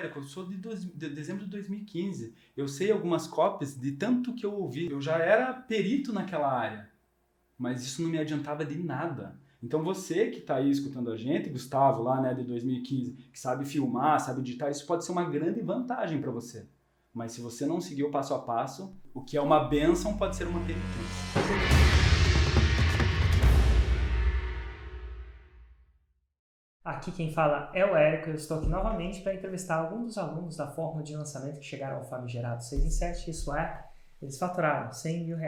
Érico, eu sou de dezembro de 2015. Eu sei algumas copies de tanto que eu ouvi. Eu já era perito naquela área, mas isso não me adiantava de nada. Então você que está aí escutando a gente, Gustavo, lá, né, de 2015, que sabe filmar, sabe editar, isso pode ser uma grande vantagem para você. Mas se você não seguir o passo a passo, o que é uma bênção pode ser uma penitência. Aqui quem fala é o Érico, eu estou aqui novamente para entrevistar alguns dos alunos da fórmula de lançamento que chegaram ao famigerado 6 em 7, isso é, eles faturaram R$100 mil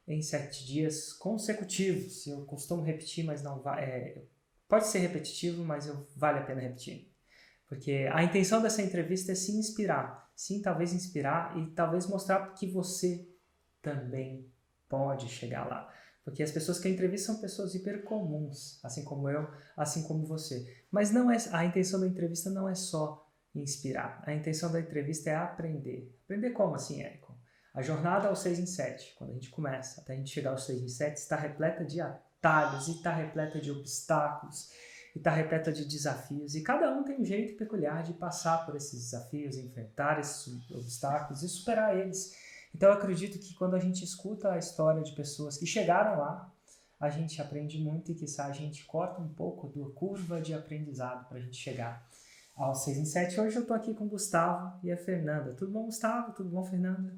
em 7 dias consecutivos. Eu costumo repetir, mas não pode ser repetitivo, mas vale a pena repetir. Porque a intenção dessa entrevista é se inspirar, sim, talvez inspirar e talvez mostrar que você também pode chegar lá. Porque as pessoas que eu entrevisto são pessoas hiper comuns, assim como eu, assim como você. Mas não é, a intenção da entrevista não é só inspirar. A intenção da entrevista é aprender. Aprender como assim, Érico? A jornada ao 6 em 7, quando a gente começa, até a gente chegar ao 6 em 7, está repleta de atalhos, e está repleta de obstáculos, e está repleta de desafios. E cada um tem um jeito peculiar de passar por esses desafios, enfrentar esses obstáculos e superar eles. Então eu acredito que quando a gente escuta a história de pessoas que chegaram lá, a gente aprende muito e que a gente corta um pouco da curva de aprendizado para a gente chegar ao 6 em 7. Hoje eu estou aqui com o Gustavo e a Fernanda. Tudo bom, Gustavo? Tudo bom, Fernanda?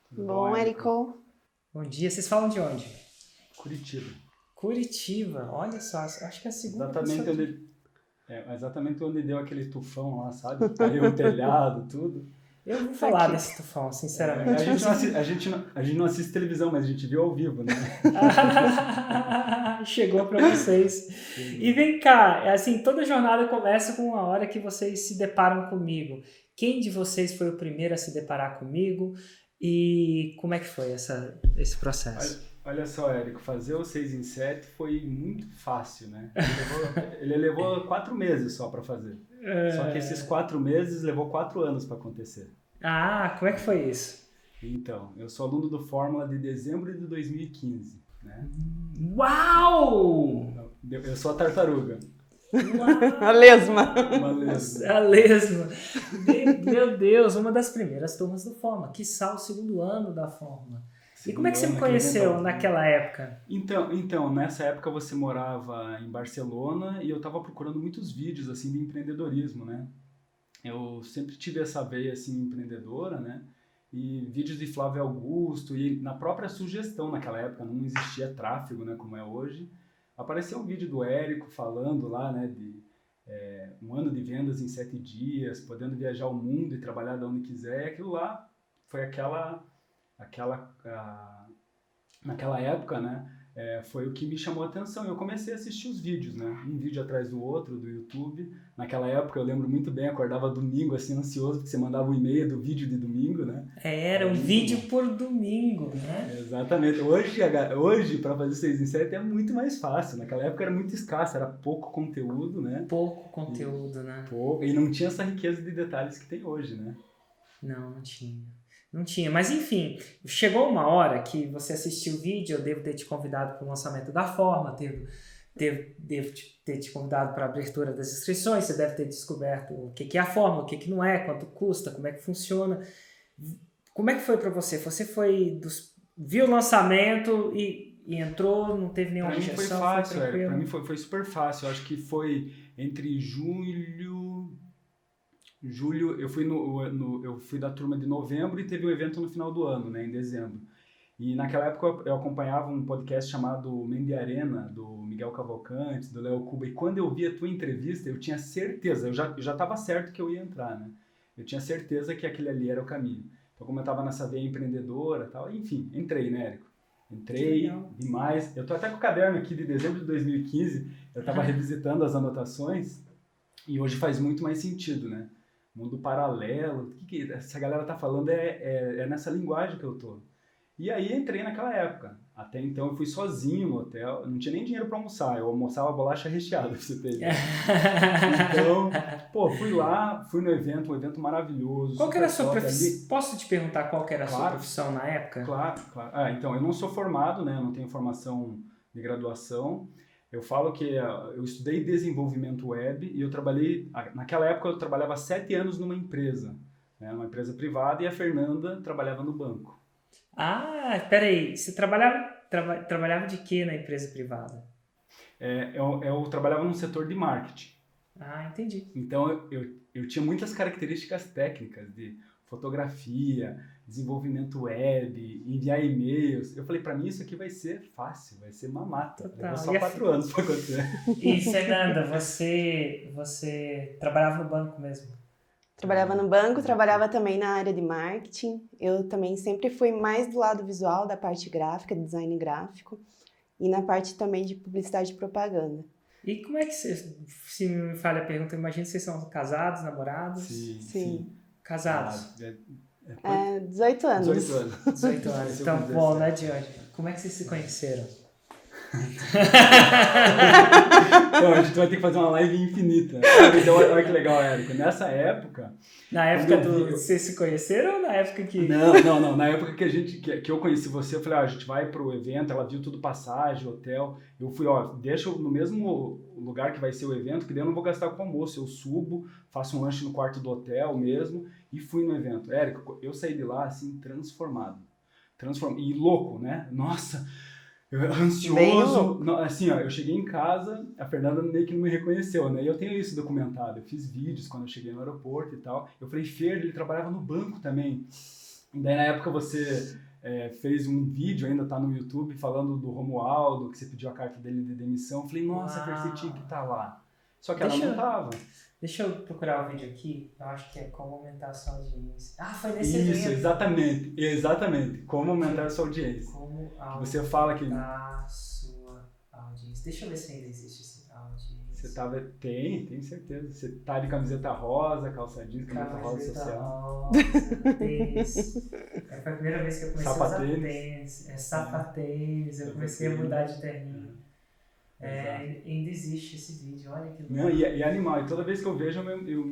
Tudo bom, Érico? Bom dia. Vocês falam de onde? Curitiba. Olha só, acho que é a segunda exatamente onde deu aquele tufão lá, sabe? Caiu o telhado, tudo. Eu vou falar desse tufão, sinceramente. A gente não assiste televisão, mas a gente viu ao vivo, né? Chegou para vocês. Sim. E vem cá, assim, toda jornada começa com uma hora que vocês se deparam comigo. Quem de vocês foi o primeiro a se deparar comigo? E como é que foi esse processo? Olha só, Érico, fazer o 6 em 7 foi muito fácil, né? Ele levou 4 meses só para fazer. Só que esses 4 meses levou 4 anos para acontecer. Ah, como é que foi isso? Então, eu sou aluno do Fórmula de dezembro de 2015, né? Uau! Eu sou a tartaruga. A lesma. A lesma. Meu Deus, uma das primeiras turmas do Fórmula. Quiçá o segundo ano da Fórmula. E como é que você me conheceu naquela época? Então, nessa época você morava em Barcelona e eu estava procurando muitos vídeos assim de empreendedorismo, né? Eu sempre tive essa veia assim empreendedora, né? E vídeos de Flávio Augusto e na própria sugestão naquela época não existia tráfego, né? Como é hoje. Apareceu um vídeo do Érico falando lá, né? De 1 ano de vendas em 7 dias, podendo viajar o mundo e trabalhar de onde quiser. E aquilo lá foi naquela época, né, foi o que me chamou a atenção. Eu comecei a assistir os vídeos, né, um vídeo atrás do outro do YouTube. Naquela época eu lembro muito bem, acordava domingo assim ansioso porque você mandava um e-mail do vídeo de domingo, né? Era um vídeo por domingo, né? Exatamente. Hoje para fazer 6 em 7 é muito mais fácil. Naquela época era muito escasso, era pouco conteúdo, né? Pouco conteúdo, né? E não tinha essa riqueza de detalhes que tem hoje, né? Não tinha, mas enfim, chegou uma hora que você assistiu o vídeo, eu devo ter te convidado para o lançamento da Fórmula, devo ter te convidado para a abertura das inscrições, você deve ter descoberto o que é a Fórmula, o que não é, quanto custa, como é que funciona. Como é que foi para você? Você viu o lançamento e entrou, não teve nenhuma objeção? Foi fácil, para mim foi super fácil. Eu acho que foi entre julho, eu fui da turma de novembro e teve um evento no final do ano, né, em dezembro. E naquela época eu acompanhava um podcast chamado Mendy Arena, do Miguel Cavalcante, do Léo Cuba, e quando eu vi a tua entrevista, eu tinha certeza, eu já estava certo que eu ia entrar, né? Eu tinha certeza que aquele ali era o caminho. Então, como eu estava nessa veia empreendedora e tal, enfim, entrei, né, Érico? Entrei demais. Eu tô até com o caderno aqui de dezembro de 2015, eu estava revisitando as anotações, e hoje faz muito mais sentido, né? Mundo paralelo, o que essa galera tá falando é nessa linguagem que eu tô. E aí entrei naquela época. Até então eu fui sozinho no hotel, eu não tinha nem dinheiro para almoçar, eu almoçava bolacha recheada, pra você ter ideia. Então, fui lá, fui no evento, um evento maravilhoso. Qual que era a sua profissão? Posso te perguntar qual que era a sua profissão na época? Claro. Então, eu não sou formado, né, eu não tenho formação de graduação. Eu falo que eu estudei desenvolvimento web e eu trabalhei, naquela época eu trabalhava 7 anos numa empresa, né, uma empresa privada, e a Fernanda trabalhava no banco. Ah, peraí, você trabalhava de quê na empresa privada? Eu trabalhava no setor de marketing. Ah, entendi. Então eu tinha muitas características técnicas de fotografia, desenvolvimento web, enviar e-mails. Eu falei, para mim isso aqui vai ser fácil, vai ser mamata. Levou só 4 anos para acontecer. E Fernanda, você trabalhava no banco mesmo? Trabalhava no banco, trabalhava também na área de marketing. Eu também sempre fui mais do lado visual, da parte gráfica, de design gráfico, e na parte também de publicidade e propaganda. E como é que se me falha a pergunta, imagino que vocês são casados, namorados? Sim. Casados? 18 anos. 18 anos. 18 anos. Então, bom, né, Dione? Como é que vocês se conheceram? Então, a gente vai ter que fazer uma live infinita. Então, olha que legal, Érico. Nessa época... Na época vocês se conheceram ou na época que... Não. Na época que eu conheci você, eu falei, a gente vai pro evento, ela viu tudo, passagem, hotel. Eu fui, deixa no mesmo lugar que vai ser o evento, que daí eu não vou gastar com almoço. Eu subo, faço um lanche no quarto do hotel mesmo e fui no evento. Érico, eu saí de lá, assim, transformado. E louco, né? Nossa... ansioso, assim, eu cheguei em casa, a Fernanda meio que não me reconheceu, né? E eu tenho isso documentado, eu fiz vídeos quando eu cheguei no aeroporto e tal. Eu falei, Fer, ele trabalhava no banco também. E daí na época você fez um vídeo, ainda tá no YouTube, falando do Romualdo, que você pediu a carta dele de demissão. Eu falei, nossa, Fer, você tinha que estar lá. Só que ela não tava. Deixa eu procurar o vídeo aqui, eu acho que é como aumentar a sua audiência. Ah, foi nesse Isso, evento. exatamente. Como aumentar a sua audiência. Como você fala que... a sua audiência. Deixa eu ver se ainda existe esse audiência. Você tava... Tem certeza. Você tá de camiseta rosa, calça jeans, camiseta rosa social. Tênis. Foi a primeira vez que eu comecei a usar tênis. Sapatênis. Eu comecei a mudar de terninho. Ainda existe esse vídeo, olha que louco. Não, e animal, e toda vez que eu vejo eu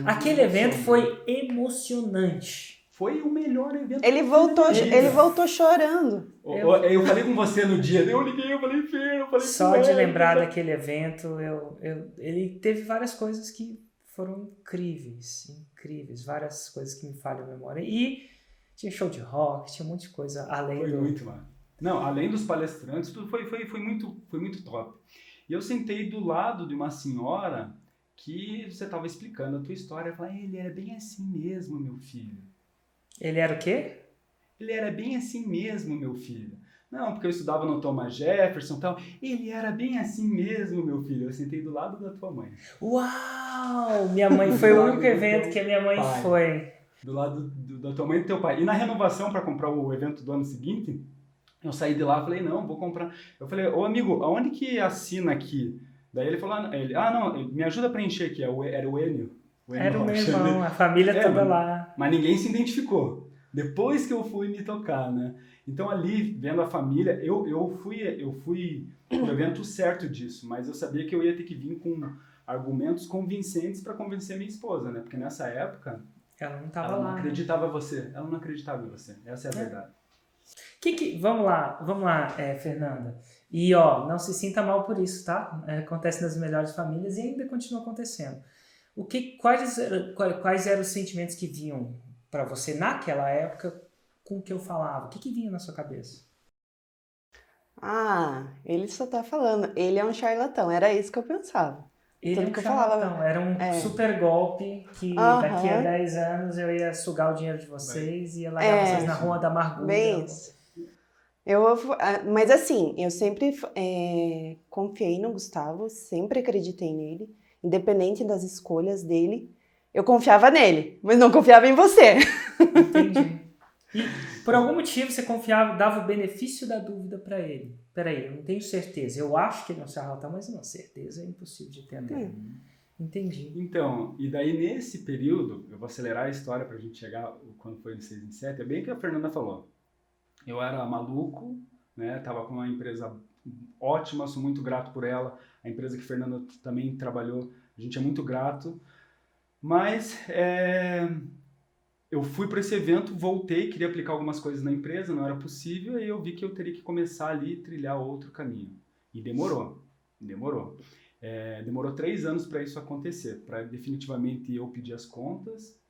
aquele evento foi emocionante. Foi o melhor evento. Ele voltou chorando. Eu falei com você no dia, eu liguei, eu falei, Fer, eu falei... Só de lembrar daquele evento, ele teve várias coisas que foram incríveis, várias coisas que me falham a memória. E tinha show de rock, tinha um monte de coisa além Foi muito, mano. Não, além dos palestrantes, tudo foi muito top. E eu sentei do lado de uma senhora que você estava explicando a tua história. Eu falei, ele era bem assim mesmo, meu filho. Ele era o quê? Ele era bem assim mesmo, meu filho. Não, porque eu estudava no Thomas Jefferson e tal. Ele era bem assim mesmo, meu filho. Eu sentei do lado da tua mãe. Uau! Minha mãe foi o único evento que a minha mãe foi. Do lado da tua mãe e do teu pai. E na renovação para comprar o evento do ano seguinte... Eu saí de lá e falei, não, vou comprar. Eu falei, ô amigo, aonde que assina aqui? Daí ele falou, me ajuda a preencher aqui. Era o Enio. Era o meu irmão, a família toda lá. Mas ninguém se identificou. Depois que eu fui me tocar, né? Então ali, vendo a família, eu fui pro evento certo disso, mas eu sabia que eu ia ter que vir com argumentos convincentes para convencer minha esposa, né? Porque nessa época... Ela não estava lá. Ela não acreditava em você. Ela não acreditava em você. Essa é a verdade. Vamos lá, Fernanda. E não se sinta mal por isso, tá? Acontece nas melhores famílias e ainda continua acontecendo. Quais eram os sentimentos que vinham para você naquela época com o que eu falava? O que vinha na sua cabeça? Ele só tá falando. Ele é um charlatão. Era isso que eu pensava. Ele é um charlatão. Era um super golpe que daqui a 10 anos eu ia sugar o dinheiro de vocês e ia largar vocês na rua da amargura. Bem isso. Mas assim, eu sempre confiei no Gustavo, sempre acreditei nele, independente das escolhas dele. Eu confiava nele, mas não confiava em você. Entendi. E por algum motivo você confiava, dava o benefício da dúvida para ele. Peraí, eu não tenho certeza. Eu acho que ele não se arrota, mas não, certeza é impossível de entender. Entendi. Então, e daí nesse período, eu vou acelerar a história pra gente chegar quando foi no 6 em 7, é bem o que a Fernanda falou. Eu era maluco, né? Tava com uma empresa ótima, sou muito grato por ela. A empresa que a Fernanda também trabalhou, a gente é muito grato. Mas eu fui para esse evento, voltei, queria aplicar algumas coisas na empresa, não era possível, e eu vi que eu teria que começar ali e trilhar outro caminho. E demorou. Demorou. Demorou 3 anos para isso acontecer, para definitivamente eu pedir as contas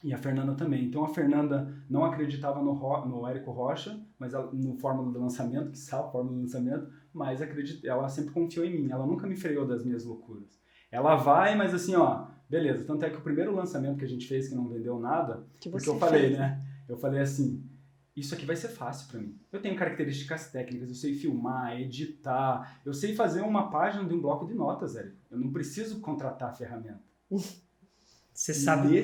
e a Fernanda também. Então a Fernanda não acreditava no Érico Rocha, mas no Fórmula do Lançamento, que sabe a Fórmula do Lançamento, mas ela sempre confiou em mim, ela nunca me freou das minhas loucuras. Ela vai, mas assim, ó, beleza. Tanto é que o primeiro lançamento que a gente fez, que não vendeu nada, porque eu falei, né? Eu falei assim, isso aqui vai ser fácil para mim. Eu tenho características técnicas, eu sei filmar, editar, eu sei fazer uma página de um bloco de notas, Érico. Eu não preciso contratar a ferramenta. Você sabe...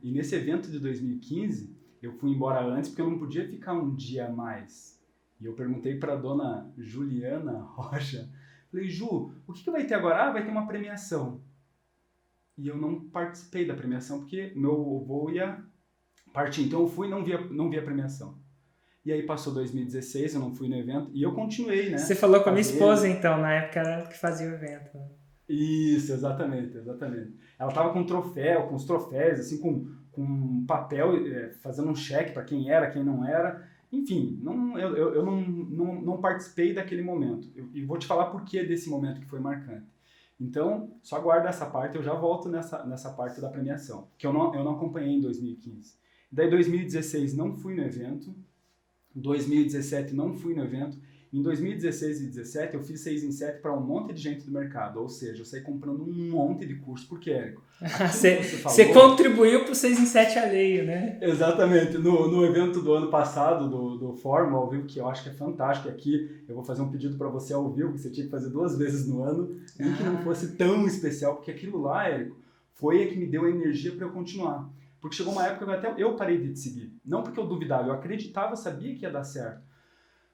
E nesse evento de 2015, eu fui embora antes porque eu não podia ficar um dia a mais. E eu perguntei para a dona Juliana Rocha, falei, Ju, o que vai ter agora? Ah, vai ter uma premiação. E eu não participei da premiação porque meu voo ia partir. Então eu fui e não vi a premiação. E aí passou 2016, eu não fui no evento e eu continuei, né? Você falou com a minha esposa, então, na época ela que fazia o evento. Né? Isso, exatamente. Ela tava com troféu, com os troféus, assim, com papel, fazendo um cheque para quem era, quem não era. Enfim, eu não participei daquele momento. E vou te falar por que desse momento que foi marcante. Então, só aguarda essa parte, eu já volto nessa parte da premiação, que eu não acompanhei em 2015. Daí, 2016, não fui no evento. 2017, não fui no evento. Em 2016 e 2017, eu fiz 6 em 7 para um monte de gente do mercado. Ou seja, eu saí comprando um monte de curso. Por quê, Érico? Você contribuiu para o 6 em 7 alheio, né? Exatamente. No evento do ano passado, do Fórmula ao vivo, que eu acho que é fantástico. Aqui eu vou fazer um pedido para você ao vivo, que você tinha que fazer 2 vezes no ano. Nem que não fosse tão especial, porque aquilo lá, Érico, foi a que me deu a energia para eu continuar. Porque chegou uma época que até eu parei de te seguir. Não porque eu duvidava, eu acreditava, sabia que ia dar certo.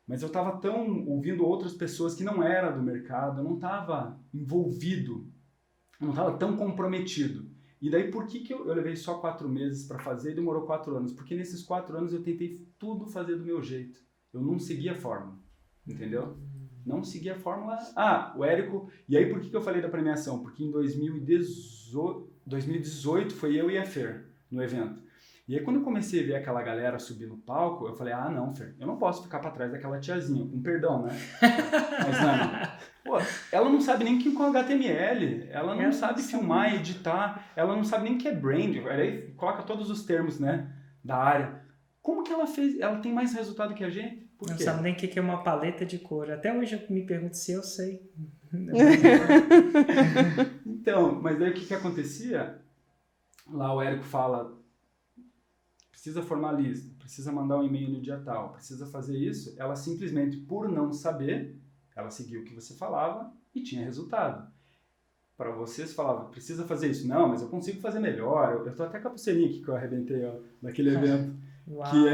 Mas eu estava ouvindo outras pessoas que não eram do mercado, eu não estava envolvido, eu não estava tão comprometido. E daí por que eu levei só 4 meses para fazer e demorou 4 anos? Porque nesses 4 anos eu tentei tudo fazer do meu jeito. Eu não seguia a fórmula, entendeu? Não seguia a fórmula. O Érico... E aí por que eu falei da premiação? Porque em 2018 foi eu e a Fer no evento. E aí quando eu comecei a ver aquela galera subir no palco, eu falei, não, Fer, eu não posso ficar para trás daquela tiazinha, com perdão, né? Mas não, ela não sabe nem o que é HTML, ela não sabe filmar, editar, ela não sabe nem o que é brand, aí coloca todos os termos, né, da área. Como que ela fez? Ela tem mais resultado que a gente? Por quê? Não sabe nem o que é uma paleta de cor. Até hoje eu me pergunto se eu sei. Então, mas daí o que acontecia? Lá o Érico fala... Precisa formar lista, precisa mandar um e-mail no dia tal, precisa fazer isso. Ela simplesmente, por não saber, ela seguiu o que você falava e tinha resultado. Para vocês falava, precisa fazer isso. Não, mas eu consigo fazer melhor. Eu tô até com a pulseirinha aqui que eu arrebentei naquele evento. Que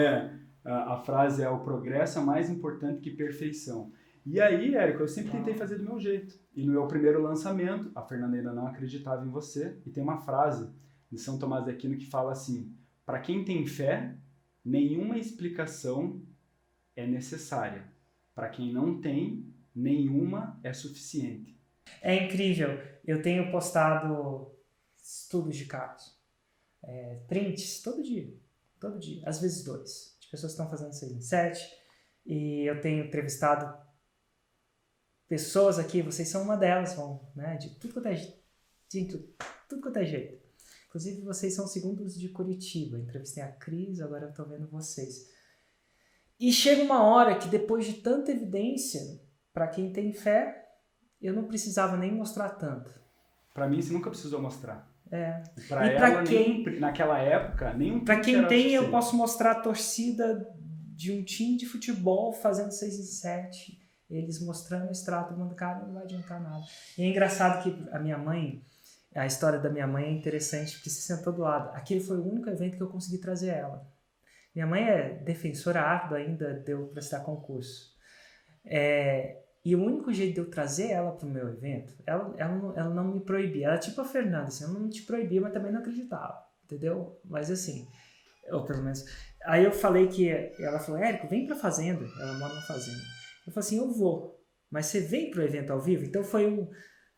a frase o progresso é mais importante que perfeição. E aí, Érico, eu sempre tentei fazer do meu jeito. E no meu primeiro lançamento, a Fernanda ainda não acreditava em você. E tem uma frase de São Tomás de Aquino que fala assim... Para quem tem fé, nenhuma explicação é necessária. Para quem não tem, nenhuma é suficiente. É incrível. Eu tenho postado estudos de casos, prints todo dia, às vezes 2. De pessoas que estão fazendo 6 em 7. E eu tenho entrevistado pessoas aqui, vocês são uma delas, né, de tudo quanto é jeito. Inclusive, vocês são segundos de Curitiba. Entrevistei a Cris, agora eu estou vendo vocês. E chega uma hora que, depois de tanta evidência, para quem tem fé, eu não precisava nem mostrar tanto. Para mim, você nunca precisou mostrar. Para ela, naquela época, nenhum. Para quem tem, eu posso mostrar a torcida de um time de futebol fazendo 6 em 7. Eles mostrando o extrato, mandando, cara, não vai adiantar nada. E é engraçado que a minha mãe... A história da minha mãe é interessante, porque se sentou do lado. Aquele foi o único evento que eu consegui trazer ela. Minha mãe é defensora árdua, ainda deu para prestar concurso. E o único jeito de eu trazer ela para o meu evento, ela não me proibia. Ela é tipo a Fernanda, assim, ela não te proibia, mas também não acreditava, entendeu? Mas assim, ou pelo menos... Aí eu falei que... Ela falou, Érico, vem para a fazenda. Ela mora na fazenda. Eu falei assim, eu vou. Mas você vem para o evento ao vivo? Então foi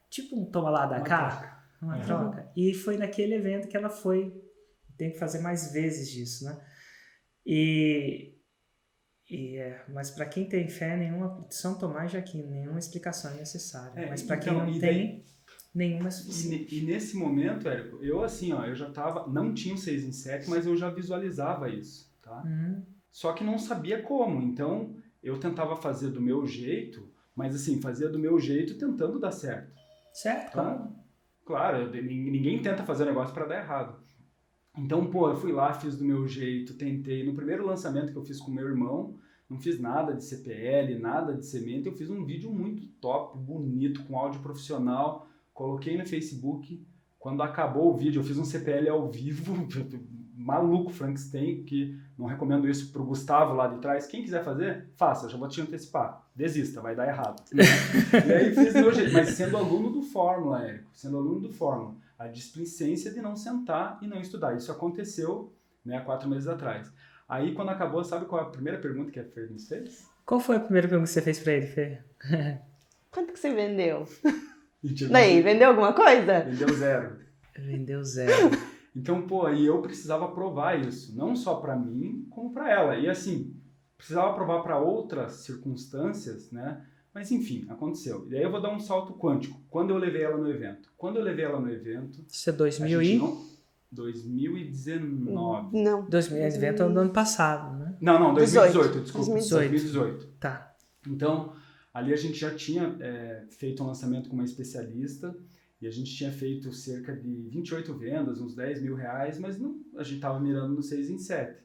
tipo um toma lá da cá. Uma troca. E foi naquele evento que ela foi. Tem que fazer mais vezes disso, né? E Mas para quem tem fé, São Tomás de Aquino, nenhuma explicação é necessária. Mas para quem então, não tem, nenhuma é suficiente. E nesse momento, Érico, eu assim, ó, eu já tava, não tinha o 6 em 7, mas eu já visualizava isso, tá? Só que não sabia como, então eu tentava fazer do meu jeito, mas assim, fazia do meu jeito tentando dar certo. Certo, então, claro, ninguém tenta fazer um negócio para dar errado. Então, pô, eu fui lá, fiz do meu jeito, tentei. No primeiro lançamento que eu fiz com meu irmão, não fiz nada de CPL, nada de semente, eu fiz um vídeo muito top, bonito, com áudio profissional, coloquei no Facebook. Quando acabou o vídeo, eu fiz um CPL ao vivo, maluco, Frankenstein, que não recomendo isso pro Gustavo lá de trás. Quem quiser fazer, faça, já vou te antecipar. Desista, vai dar errado. E aí fiz do meu jeito, mas sendo aluno do Fórmula, Érico, sendo aluno do Fórmula. A displicência de não sentar e não estudar. Isso aconteceu, né, 4 meses atrás. Aí, quando acabou, sabe qual é a primeira pergunta que a Fer nos fez? Qual foi a primeira pergunta que você fez pra ele, Fê? Quanto que você vendeu? Daí, vendeu alguma coisa? Vendeu 0. Vendeu 0. Então, pô, aí eu precisava provar isso. Não só pra mim, como pra ela. E assim, precisava provar pra outras circunstâncias, né? Mas enfim, aconteceu. E aí eu vou dar um salto quântico. Quando eu levei ela no evento? Isso é 2000 e... 2019. Não. 2000 evento é do ano passado, né? Não, 2018, desculpa. 2018. Tá. Então, ali a gente já tinha feito um lançamento com uma especialista e a gente tinha feito cerca de 28 vendas, uns 10 mil reais, mas não, a gente estava mirando no 6 em 7.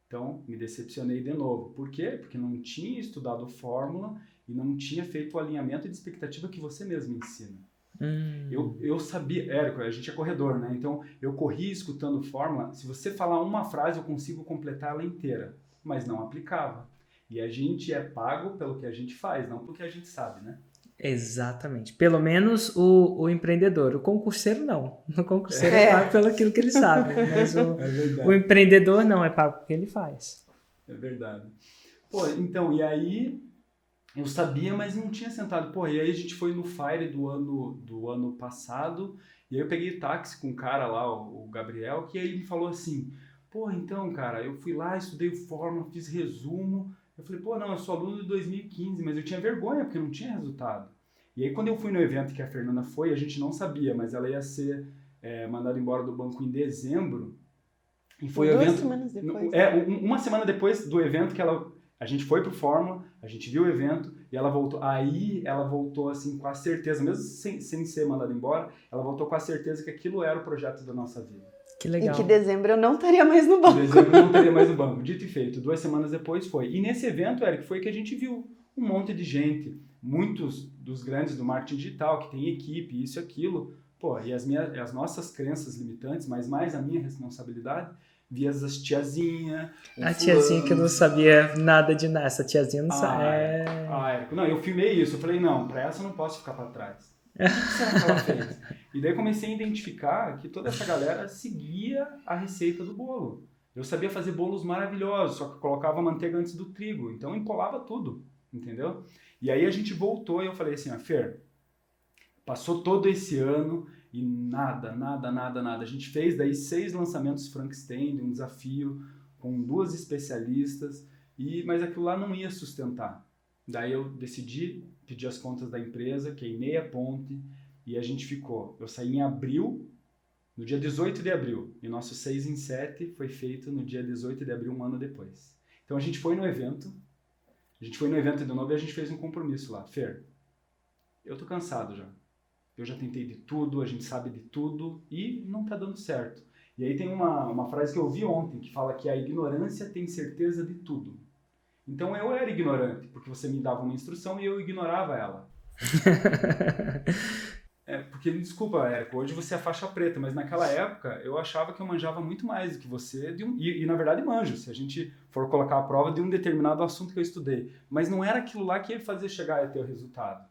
Então, me decepcionei de novo. Por quê? Porque não tinha estudado fórmula e não tinha feito o alinhamento de expectativa que você mesmo ensina. Eu sabia, Érico, a gente é corredor, né? Então eu corri escutando fórmula. Se você falar uma frase, eu consigo completar ela inteira, mas não aplicava. E a gente é pago pelo que a gente faz, não pelo que a gente sabe, né? Exatamente. Pelo menos o empreendedor. O concurseiro não. O concurseiro é pago pelo aquilo que ele sabe. Mas o empreendedor não é pago pelo que ele faz. É verdade. Pô, então, e aí eu sabia, mas não tinha sentado. Pô, e aí a gente foi no Fire do ano passado, e aí eu peguei táxi com o cara lá, o Gabriel, que aí me falou assim, pô, então, cara, eu fui lá, estudei o fórmula, fiz resumo. Eu falei, pô, não, eu sou aluno de 2015, mas eu tinha vergonha, porque não tinha resultado. E aí quando eu fui no evento que a Fernanda foi, a gente não sabia, mas ela ia ser mandada embora do banco em dezembro. E foi 2 semanas depois. Uma semana depois do evento que a gente foi pro Fórmula, a gente viu o evento e ela voltou. Aí ela voltou assim com a certeza, mesmo sem ser mandada embora, ela voltou com a certeza que aquilo era o projeto da nossa vida. Que legal. E que dezembro eu não estaria mais no banco. Dezembro eu não estaria mais no banco. Dito e feito, 2 semanas depois foi. E nesse evento, Eric, foi que a gente viu um monte de gente, muitos dos grandes do marketing digital, que tem equipe, isso e aquilo. Pô, e as nossas crenças limitantes, mas mais a minha responsabilidade, via as tiazinhas. A tiazinha que não sabia nada de nada. Essa tiazinha não sabe. Érico, não, eu filmei isso. Eu falei, não, pra essa eu não posso ficar pra trás. O que será que ela fez? E daí comecei a identificar que toda essa galera seguia a receita do bolo. Eu sabia fazer bolos maravilhosos, só que eu colocava manteiga antes do trigo. Então empolava tudo, entendeu? E aí a gente voltou e eu falei assim, Fer, passou todo esse ano e nada. A gente fez daí 6 lançamentos Frankenstein, um desafio com 2 especialistas, mas aquilo lá não ia sustentar. Daí eu decidi pedir as contas da empresa, queimei a ponte e a gente ficou. Eu saí em abril, no dia 18 de abril, e nosso 6 em 7 foi feito no dia 18 de abril, um ano depois. Então a gente foi no evento de novo e a gente fez um compromisso lá. Fer, eu tô cansado já. Eu já tentei de tudo, a gente sabe de tudo e não tá dando certo. E aí tem uma frase que eu ouvi ontem que fala que a ignorância tem certeza de tudo. Então eu era ignorante, porque você me dava uma instrução e eu ignorava ela. Porque, desculpa, Érico, hoje você é faixa preta, mas naquela época eu achava que eu manjava muito mais do que você, e na verdade manjo, se a gente for colocar a prova de um determinado assunto que eu estudei. Mas não era aquilo lá que ia fazer chegar a ter o resultado.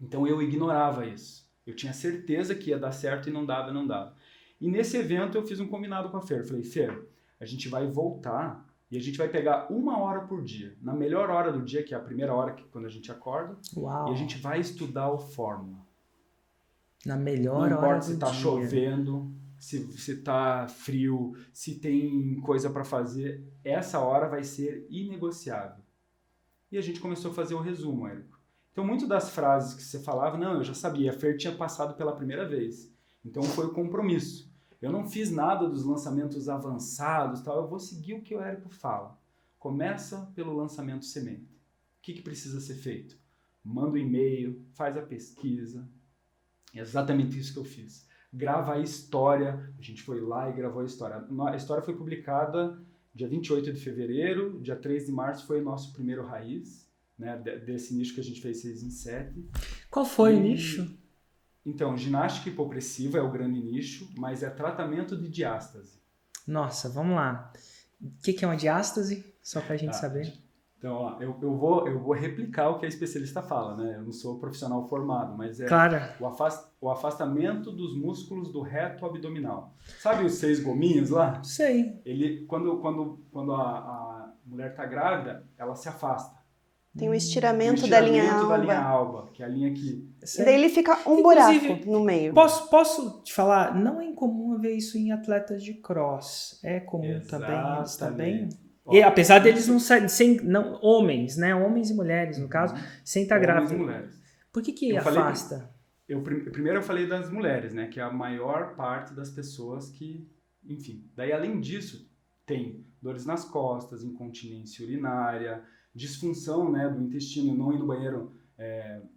Então eu ignorava isso. Eu tinha certeza que ia dar certo e não dava. E nesse evento eu fiz um combinado com a Fer. Eu falei, Fer, a gente vai voltar e a gente vai pegar 1 hora por dia. Na melhor hora do dia, que é a primeira hora quando a gente acorda. Uau. E a gente vai estudar o Fórmula. Na melhor hora do dia. Não importa se tá chovendo, se tá frio, se tem coisa para fazer, essa hora vai ser inegociável. E a gente começou a fazer o resumo, Érico. Então, muito das frases que você falava, não, eu já sabia, a Fer tinha passado pela primeira vez. Então, foi o compromisso. Eu não fiz nada dos lançamentos avançados, tal. Eu vou seguir o que o Érico fala. Começa pelo lançamento semente. O que precisa ser feito? Manda um e-mail, faz a pesquisa. É exatamente isso que eu fiz. Grava a história. A gente foi lá e gravou a história. A história foi publicada dia 28 de fevereiro. Dia 3 de março foi o nosso primeiro raiz, né, desse nicho que a gente fez 6 em 7. Qual foi o nicho? Então, ginástica hipopressiva é o grande nicho, mas é tratamento de diástase. Nossa, vamos lá. O que é uma diástase? Só pra gente saber. Então, ó, eu vou replicar o que a especialista fala, né? Eu não sou profissional formado, mas é Claro. o afastamento dos músculos do reto abdominal. Sabe os 6 gominhos lá? Sei. Ele, quando a mulher está grávida, ela se afasta. Tem um estiramento da linha alba, que é a linha que... E daí ele fica um buraco no meio. Posso te falar? Não é incomum ver isso em atletas de cross. É comum também. Eles também... E apesar deles não homens, né? Homens e mulheres, no caso, sem estar grávidos. Homens e mulheres. Por que afasta? Primeiro eu falei das mulheres, né? Que é a maior parte das pessoas que... Enfim. Daí, além disso, tem dores nas costas, incontinência urinária, disfunção, né, do intestino, não ir no banheiro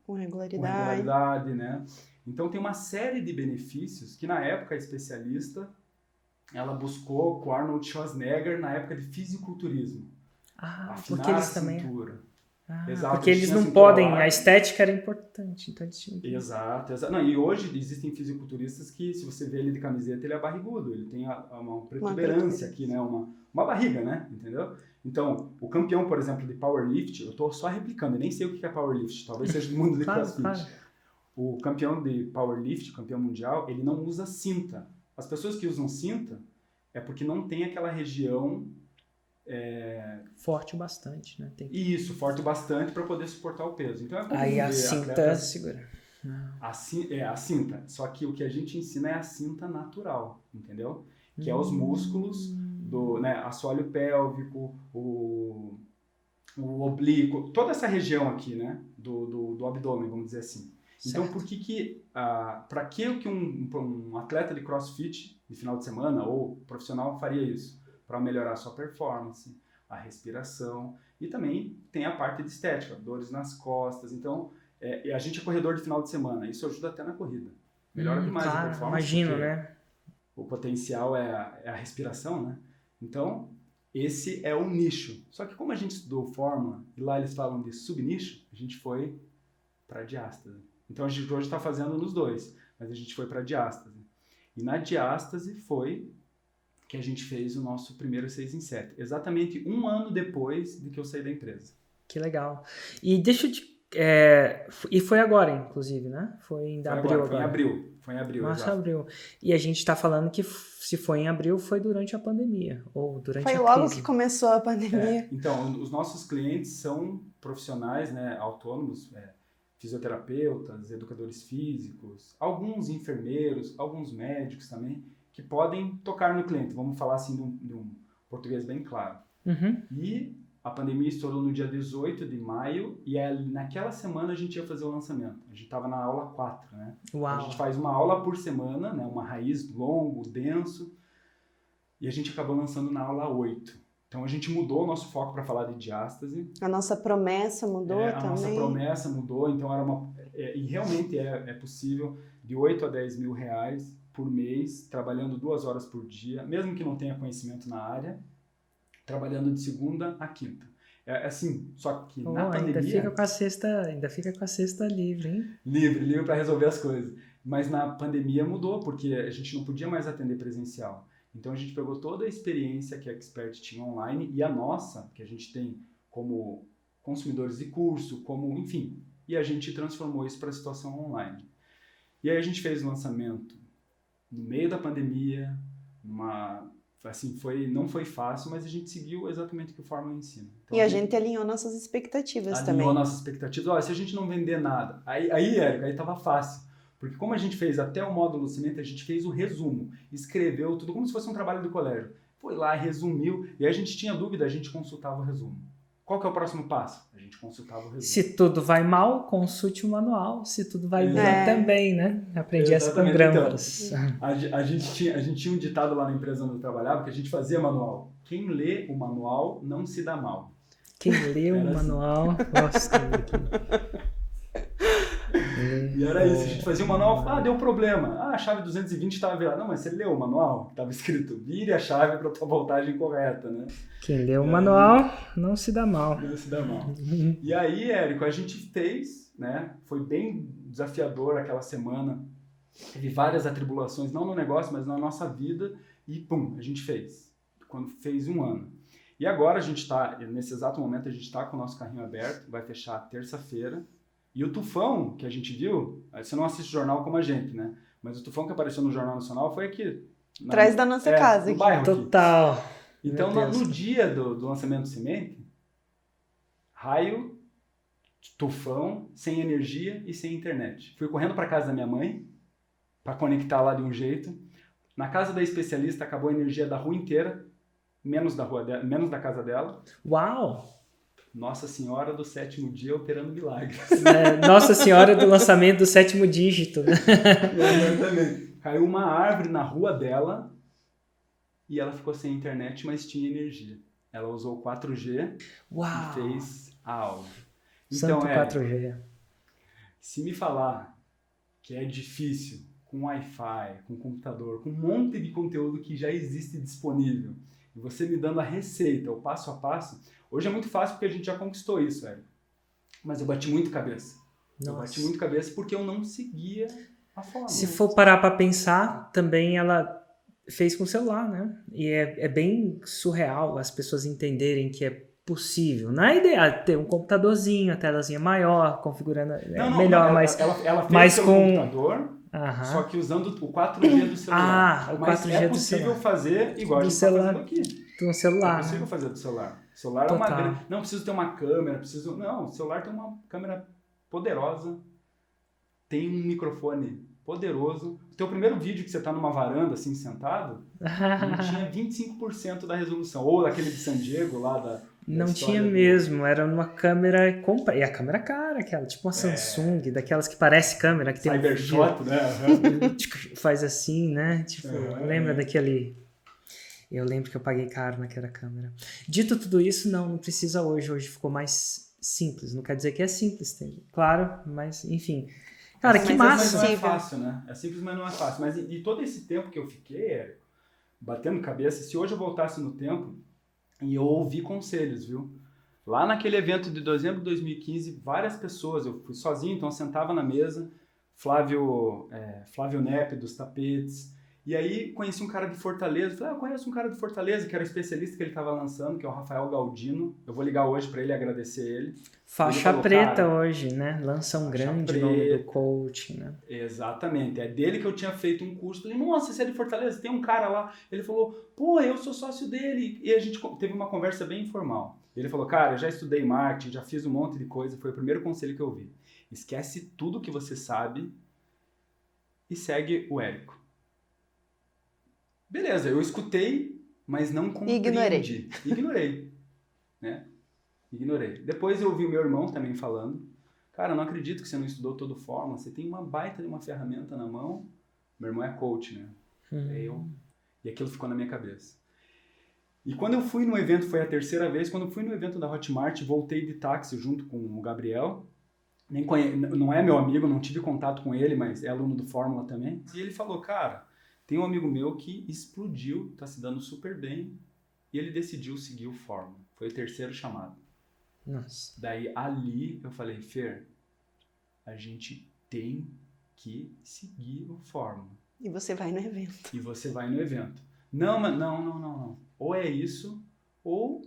com regularidade, né? Então tem uma série de benefícios que na época a especialista ela buscou com Arnold Schwarzenegger na época de fisiculturismo. Porque eles também... Exato, porque eles não podem, a estética era importante, então eles tinham que... Exato. Não, e hoje existem fisiculturistas que, se você vê ele de camiseta, ele é barrigudo, ele tem uma protuberância aqui, né, uma barriga, né, entendeu? Então, o campeão, por exemplo, de powerlift, eu estou só replicando, eu nem sei o que é powerlift, talvez seja do mundo de CrossFit. Claro. O campeão de powerlift, campeão mundial, ele não usa cinta. As pessoas que usam cinta é porque não tem aquela região... forte bastante, né? Isso, forte bastante para poder suportar o peso. Então, aí a cinta segura. A cinta. Só que o que a gente ensina é a cinta natural, entendeu? Que é os músculos do, né, assoalho pélvico, o oblíquo, toda essa região aqui, né, do abdômen, vamos dizer assim. Então, para que um atleta de CrossFit de final de semana ou profissional faria isso? Para melhorar a sua performance, a respiração e também tem a parte de estética, dores nas costas. Então, a gente é corredor de final de semana, isso ajuda até na corrida. Melhora demais a performance. Imagino, né? O potencial é a respiração, né? Então, esse é o nicho. Só que como a gente estudou fórmula e lá eles falam de subnicho, a gente foi para diástase. Então, a gente hoje está fazendo nos dois, mas a gente foi para diástase. E na diástase foi que a gente fez o nosso primeiro 6 em 7. Exatamente 1 ano depois de que eu saí da empresa. Que legal. E deixa eu te... e foi agora, inclusive, né? Foi em abril agora. Foi em abril, Março, exato. abril. E a gente está falando que se foi em abril, foi durante a pandemia, ou durante a crise. Foi logo que começou a pandemia. Então, os nossos clientes são profissionais, né, autônomos, fisioterapeutas, educadores físicos, alguns enfermeiros, alguns médicos também, que podem tocar no cliente. Vamos falar assim de um português bem claro. Uhum. E a pandemia estourou no dia 18 de maio e naquela semana a gente ia fazer o lançamento. A gente estava na aula 4, né? Uau. A gente faz uma aula por semana, né? Uma raiz longo, denso, e a gente acabou lançando na aula 8. Então a gente mudou o nosso foco para falar de diástase. A nossa promessa mudou também. A nossa promessa mudou, então era e realmente é possível de 8 a 10 mil reais por mês, trabalhando 2 horas por dia, mesmo que não tenha conhecimento na área, trabalhando de segunda a quinta. Assim, só que na pandemia... Ainda fica com a sexta livre, hein? Livre para resolver as coisas. Mas na pandemia mudou, porque a gente não podia mais atender presencial. Então a gente pegou toda a experiência que a Expert tinha online e a nossa, que a gente tem como consumidores de curso, enfim, e a gente transformou isso para a situação online. E aí a gente fez o lançamento no meio da pandemia, assim, não foi fácil, mas a gente seguiu exatamente o que o Fórmula ensina. Então, e a gente alinhou nossas expectativas também. Alinhou nossas expectativas. Olha, se a gente não vender nada, aí Érico, aí tava fácil. Porque como a gente fez até o módulo cimento, a gente fez o resumo, escreveu tudo como se fosse um trabalho do colégio. Foi lá, resumiu, e aí a gente tinha dúvida, a gente consultava o resumo. Qual que é o próximo passo? A gente consultava o resumo. Se tudo vai mal, consulte o manual. Se tudo vai bem, também, né? Aprendi essa com Exatamente. grãos. Então, a gente tinha um ditado lá na empresa onde eu trabalhava, que a gente fazia manual. Quem lê o manual não se dá mal. Quem lê o manual... Gosto aqui. E era isso, a gente fazia o manual, deu problema. A chave 220 estava virada. Não, mas você leu o manual? Estava escrito, vire a chave para a tua voltagem correta, né? Quem lê o manual não se dá mal. Não se dá mal. E aí, Érico, a gente fez, né? Foi bem desafiador aquela semana. Teve várias atribulações, não no negócio, mas na nossa vida. E pum, a gente fez. Quando fez 1 ano. E agora a gente está, nesse exato momento, a gente está com o nosso carrinho aberto, vai fechar terça-feira. E o tufão que a gente viu, você não assiste jornal como a gente, né? Mas o tufão que apareceu no Jornal Nacional foi aqui. Atrás da nossa casa. No aqui. bairro Total. aqui. Então, no dia do lançamento do cimento, raio, tufão, sem energia e sem internet. Fui correndo para casa da minha mãe, para conectar lá de um jeito. Na casa da especialista, acabou a energia da rua inteira, menos da casa dela. Uau! Nossa Senhora do 7º dia operando milagres. Nossa Senhora do lançamento do 7º dígito. Né? Exatamente. Caiu uma árvore na rua dela e ela ficou sem internet, mas tinha energia. Ela usou o 4G e fez a aula. Então, Santo 4G. Se me falar que é difícil com Wi-Fi, com computador, com um monte de conteúdo que já existe disponível, e você me dando a receita, o passo a passo... Hoje é muito fácil porque a gente já conquistou isso, Érico. Mas eu bati muito cabeça. Nossa. Eu bati muito cabeça porque eu não seguia a forma. Se for parar para pensar, também ela fez com o celular, né? E é bem surreal as pessoas entenderem que é possível. Não é ideal ter um computadorzinho, a telazinha maior, configurando melhor, mas... Ela mas fez com computador, só que usando o 4G do celular. O 4G mas é do possível celular. fazer igual a gente celular. está fazendo aqui. Do celular. É possível fazer do celular. O celular é uma grande... Não preciso ter uma câmera, Não, o celular tem uma câmera poderosa, tem um microfone poderoso. O teu primeiro vídeo que você tá numa varanda, assim, sentado, não tinha 25% da resolução. Ou daquele de San Diego, lá da Não tinha mesmo, era uma câmera... E a câmera cara, aquela, tipo uma Samsung, daquelas que parece câmera, que tem Cybershot, né? Faz assim, né? Tipo, lembra daquele... Eu lembro que eu paguei caro naquela câmera. Dito tudo isso, não precisa hoje. Hoje ficou mais simples. Não quer dizer que é simples, claro, mas enfim. Cara, que massa. Mas não é fácil, né? É simples, mas não é fácil. Mas e todo esse tempo que eu fiquei, Érico, batendo cabeça, se hoje eu voltasse no tempo, e eu ouvi conselhos, viu? Lá naquele evento de dezembro de 2015, várias pessoas, eu fui sozinho, então eu sentava na mesa, Flávio Nepe, dos tapetes. E aí conheci um cara de Fortaleza, falei, eu conheço um cara de Fortaleza, que era o especialista que ele estava lançando, que é o Rafael Galdino. Eu vou ligar hoje para ele e agradecer ele. Faixa ele falou, preta hoje, né? Lança um grande nome do coaching, né? Exatamente. É dele que eu tinha feito um curso. Falei, nossa, você é de Fortaleza? Tem um cara lá. Ele falou, pô, eu sou sócio dele. E a gente teve uma conversa bem informal. Ele falou, cara, eu já estudei marketing, já fiz um monte de coisa. Foi o primeiro conselho que eu ouvi. Esquece tudo que você sabe e segue o Érico. Beleza, eu escutei, mas não compreendi. Ignorei. Né? Ignorei. Depois eu ouvi o meu irmão também falando. Cara, não acredito que você não estudou todo fórmula. Você tem uma baita de uma ferramenta na mão. Meu irmão é coach, né? E aquilo ficou na minha cabeça. E quando eu fui no evento, foi a terceira vez, quando eu fui no evento da Hotmart, voltei de táxi junto com o Gabriel. Não é meu amigo, não tive contato com ele, mas é aluno do Fórmula também. E ele falou, cara... Tem um amigo meu que explodiu, tá se dando super bem, e ele decidiu seguir o Fórmula. Foi o terceiro chamado. Nossa. Daí, ali, eu falei, Fer, a gente tem que seguir o Fórmula. E você vai no evento. Não. Ou é isso, ou...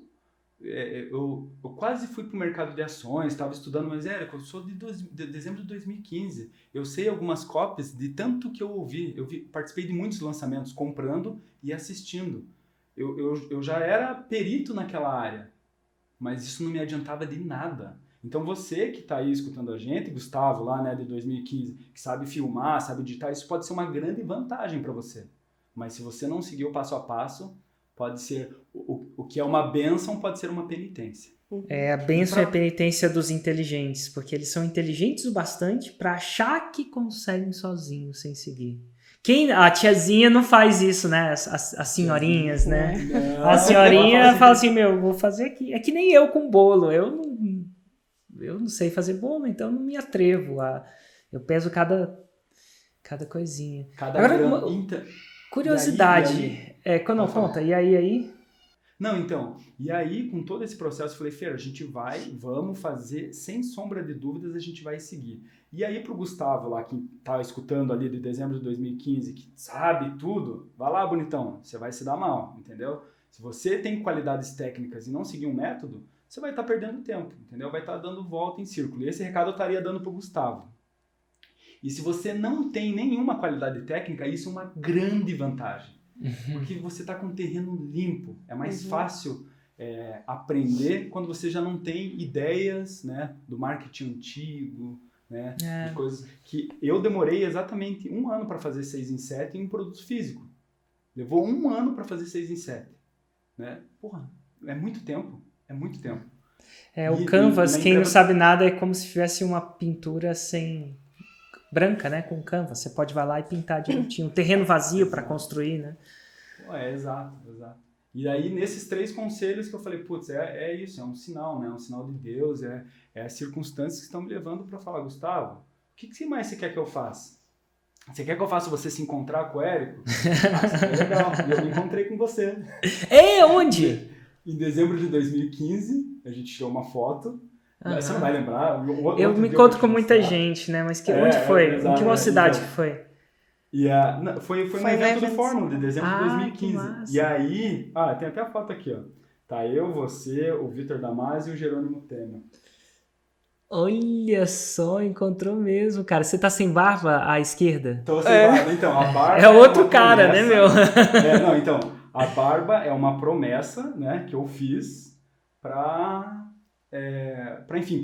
Eu quase fui para o mercado de ações, estava estudando, mas eu sou de dezembro de 2015. Eu sei algumas copies de tanto que eu ouvi. Participei de muitos lançamentos, comprando e assistindo. Eu já era perito naquela área, mas isso não me adiantava de nada. Então você que está aí escutando a gente, Gustavo lá, né, de 2015, que sabe filmar, sabe editar, isso pode ser uma grande vantagem para você. Mas se você não seguir o passo a passo, pode ser, o que é uma bênção pode ser uma penitência. É a bênção e a penitência dos inteligentes, porque eles são inteligentes o bastante para achar que conseguem sozinhos, sem seguir. A tiazinha não faz isso, né? As senhorinhas, né? Não, A senhorinha fala assim, vou fazer aqui. É que nem eu com bolo. Eu não sei fazer bolo, então não me atrevo eu peso cada coisinha. Agora, curiosidade. Quando conta, e aí? Não, então, e aí com todo esse processo eu falei, Fer, a gente vamos fazer, sem sombra de dúvidas, a gente vai seguir. E aí pro Gustavo lá, que tá escutando ali de dezembro de 2015, que sabe tudo, vai lá, bonitão, você vai se dar mal, entendeu? Se você tem qualidades técnicas e não seguir um método, você vai estar perdendo tempo, entendeu? Vai estar dando volta em círculo. E esse recado eu estaria dando pro Gustavo. E se você não tem nenhuma qualidade técnica, isso é uma grande vantagem. Porque você está com o terreno limpo. É mais fácil aprender quando você já não tem ideias, né, do marketing antigo, né, de coisas que eu demorei exatamente 1 ano para fazer 6 em 7 em um produto físico. Levou 1 ano para fazer 6 em 7. Né? Porra, é muito tempo. É muito tempo. O Canvas, quem não sabe nada, é como se tivesse uma pintura sem... branca, né, com canvas. Você pode vai lá e pintar direitinho. Um terreno vazio para construir, né? Exato. E aí, nesses 3 conselhos que eu falei, putz, é isso, é um sinal, né? É um sinal de Deus, é as circunstâncias que estão me levando para falar, Gustavo, o que mais você quer que eu faça? Você quer que eu faça você se encontrar com o Érico? É legal. E eu me encontrei com você. Onde? Em dezembro de 2015, a gente tirou uma foto. Você não vai lembrar? Eu me encontro com muita gente, né? Mas onde foi? Em que cidade que foi? Foi no evento do Fórmula, de dezembro de 2015. Que e aí, tem até a foto aqui, ó. Tá eu, você, o Vitor Damasio e o Jerônimo Temer. Olha só, encontrou mesmo, cara. Você tá sem barba à esquerda? Tô sem barba. Então, a barba é outro cara, promessa, né, meu? Então, a barba é uma promessa, né, que eu fiz para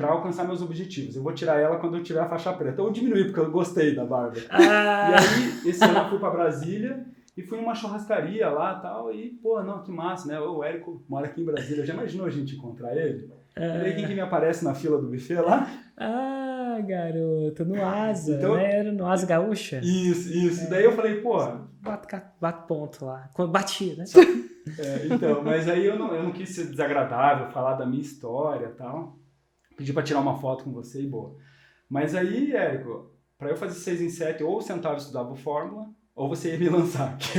alcançar meus objetivos. Eu vou tirar ela quando eu tiver a faixa preta. Ou diminuir, porque eu gostei da barba. E aí, esse ano eu fui para Brasília e fui numa churrascaria lá e tal. E, que massa, né? O Érico mora aqui em Brasília. Já imaginou a gente encontrar ele? E aí, quem que me aparece na fila do buffet lá? Garoto, no Asa, então, né? Era no Asa Gaúcha. Isso. Daí eu falei, Bate ponto lá. Batia, né? Então, mas aí eu não quis ser desagradável, falar da minha história e tal. Pedi pra tirar uma foto com você e boa. Mas aí, Érico, pra eu fazer 6 em 7, ou eu sentava e estudava o Fórmula, ou você ia me lançar, que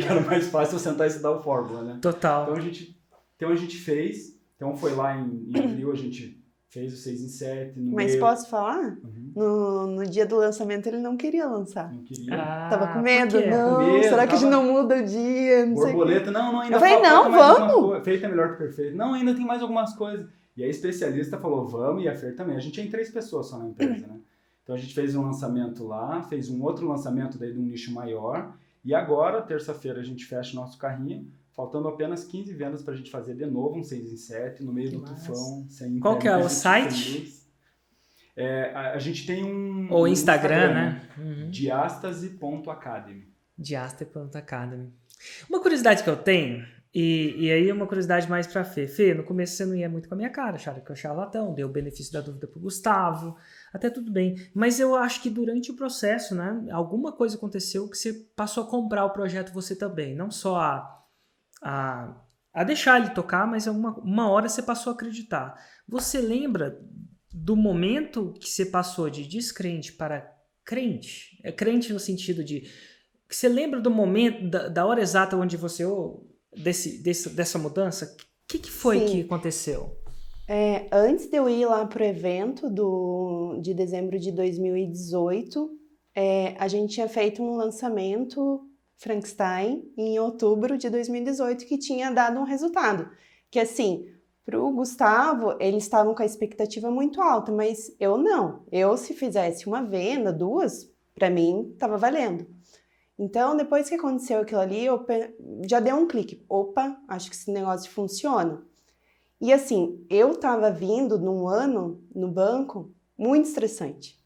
era mais fácil eu sentar e estudar o Fórmula, né? Total. Então a gente fez, então foi lá em abril, a gente fez o 6 em 7. Mas posso falar? No dia do lançamento ele não queria lançar. Não queria? Tava com medo. Não, será que a gente não muda o dia? Não borboleta, não, ainda eu falei, não, vamos. Feito é melhor que perfeito. Não, ainda tem mais algumas coisas. E a especialista falou, vamos, e a Fer também. A gente é em 3 pessoas só na empresa, né? Então a gente fez um lançamento lá, fez um outro lançamento daí de um nicho maior. E agora, terça-feira, a gente fecha o nosso carrinho, faltando apenas 15 vendas pra gente fazer de novo um 6 em 7, no meio do tufão, sem Qual que é o site? A gente tem o Instagram, né? Diastase.academy. Diastase.academy. Uma curiosidade que eu tenho, e aí é uma curiosidade mais pra Fê. Fê, no começo você não ia muito com a minha cara, achava que eu charlatão, deu o benefício da dúvida pro Gustavo, até tudo bem. Mas eu acho que durante o processo, né, alguma coisa aconteceu que você passou a comprar o projeto você também. Não só a deixar ele tocar, mas uma hora você passou a acreditar. Você lembra do momento que você passou de descrente para crente? É crente no sentido de... que você lembra do momento, da hora exata onde você... dessa mudança? O que foi que aconteceu? Antes de eu ir lá pro evento de dezembro de 2018, a gente tinha feito um lançamento Frankenstein em outubro de 2018 que tinha dado um resultado. Que assim, pro Gustavo, eles estavam com a expectativa muito alta, mas eu não. Eu, se fizesse uma venda, 2, para mim, estava valendo. Então, depois que aconteceu aquilo ali, eu já dei um clique. Opa, acho que esse negócio funciona. E assim, eu estava vindo num ano no banco muito estressante.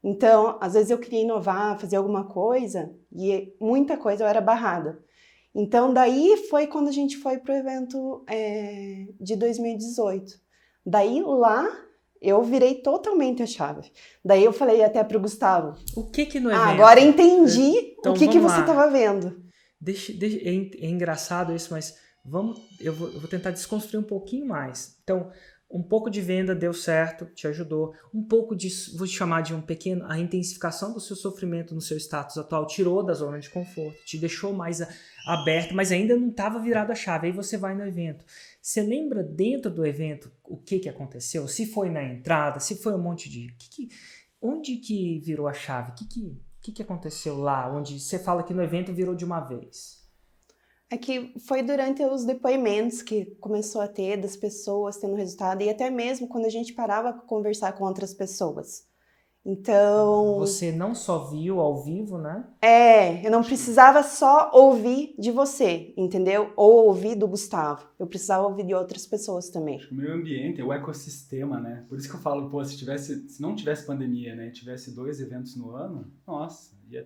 Então, às vezes eu queria inovar, fazer alguma coisa, e muita coisa eu era barrada. Então, daí foi quando a gente foi pro evento de 2018. Daí lá, eu virei totalmente a chave. Daí eu falei até pro Gustavo, O que no evento? agora entendi Então, o que vamos você lá. estava vendo. É engraçado isso, mas eu vou tentar desconstruir um pouquinho mais. Então, um pouco de venda deu certo, te ajudou. Um pouco de, vou chamar de a intensificação do seu sofrimento no seu status atual tirou da zona de conforto, te deixou mais aberto, mas ainda não estava virado a chave. Aí você vai no evento. Você lembra dentro do evento o que aconteceu? Se foi na entrada, se foi um monte de... onde que virou a chave? O que aconteceu lá, onde você fala que no evento virou de uma vez? É que foi durante os depoimentos que começou a ter das pessoas tendo resultado e até mesmo quando a gente parava para conversar com outras pessoas. Então... Você não só viu ao vivo, né? eu não precisava só ouvir de você, entendeu? Ou ouvir do Gustavo. Eu precisava ouvir de outras pessoas também. Acho que o meio ambiente, o ecossistema, né? Por isso que eu falo, pô, se não tivesse pandemia, né? Tivesse 2 eventos no ano, nossa, ia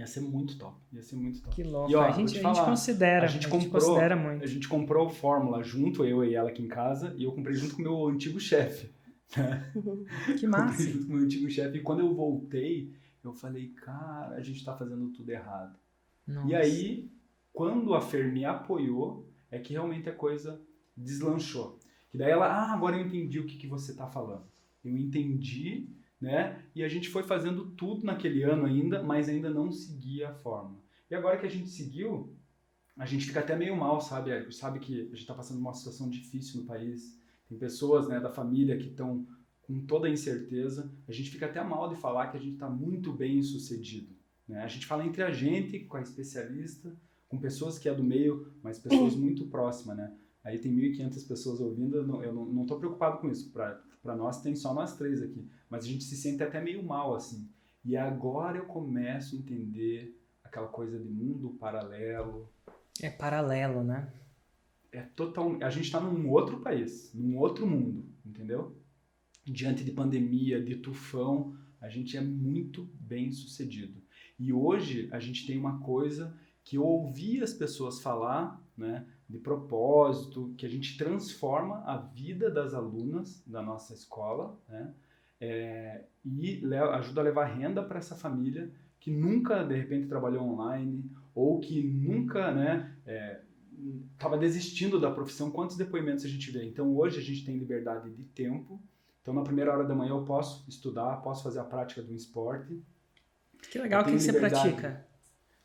ser muito top. Ia ser muito top. Que louco. E, ó, a gente considera. A gente considera muito. A gente comprou Fórmula junto, eu e ela aqui em casa, e eu comprei junto com o meu antigo chefe. Né? Que massa. Comprei junto com o meu antigo chefe. E quando eu voltei, eu falei, cara, a gente tá fazendo tudo errado. Nossa. E aí, quando a Fer me apoiou, é que realmente a coisa deslanchou. E daí ela, agora eu entendi o que você tá falando. Eu entendi, né? E a gente foi fazendo tudo naquele ano ainda, mas ainda não seguia a fórmula. E agora que a gente seguiu, a gente fica até meio mal, sabe, Érico? Sabe que a gente tá passando uma situação difícil no país. Tem pessoas, né, da família que estão com toda a incerteza. A gente fica até mal de falar que a gente tá muito bem sucedido. Né? A gente fala entre a gente, com a especialista, com pessoas que é do meio, mas pessoas muito próximas, né? Aí tem 1.500 pessoas ouvindo, eu não tô preocupado com isso. Para nós tem só nós 3 aqui. Mas a gente se sente até meio mal, assim. E agora eu começo a entender aquela coisa de mundo paralelo. É paralelo, né? A gente está num outro país, num outro mundo, entendeu? Diante de pandemia, de tufão, a gente é muito bem sucedido. E hoje a gente tem uma coisa que eu ouvi as pessoas falar, né, de propósito, que a gente transforma a vida das alunas da nossa escola, né, e ajuda a levar renda para essa família que nunca, de repente, trabalhou online ou que nunca, né, estava desistindo da profissão. Quantos depoimentos a gente vê? Então, hoje a gente tem liberdade de tempo. Então, na primeira hora da manhã eu posso estudar, posso fazer a prática do esporte. Que legal. O que você pratica?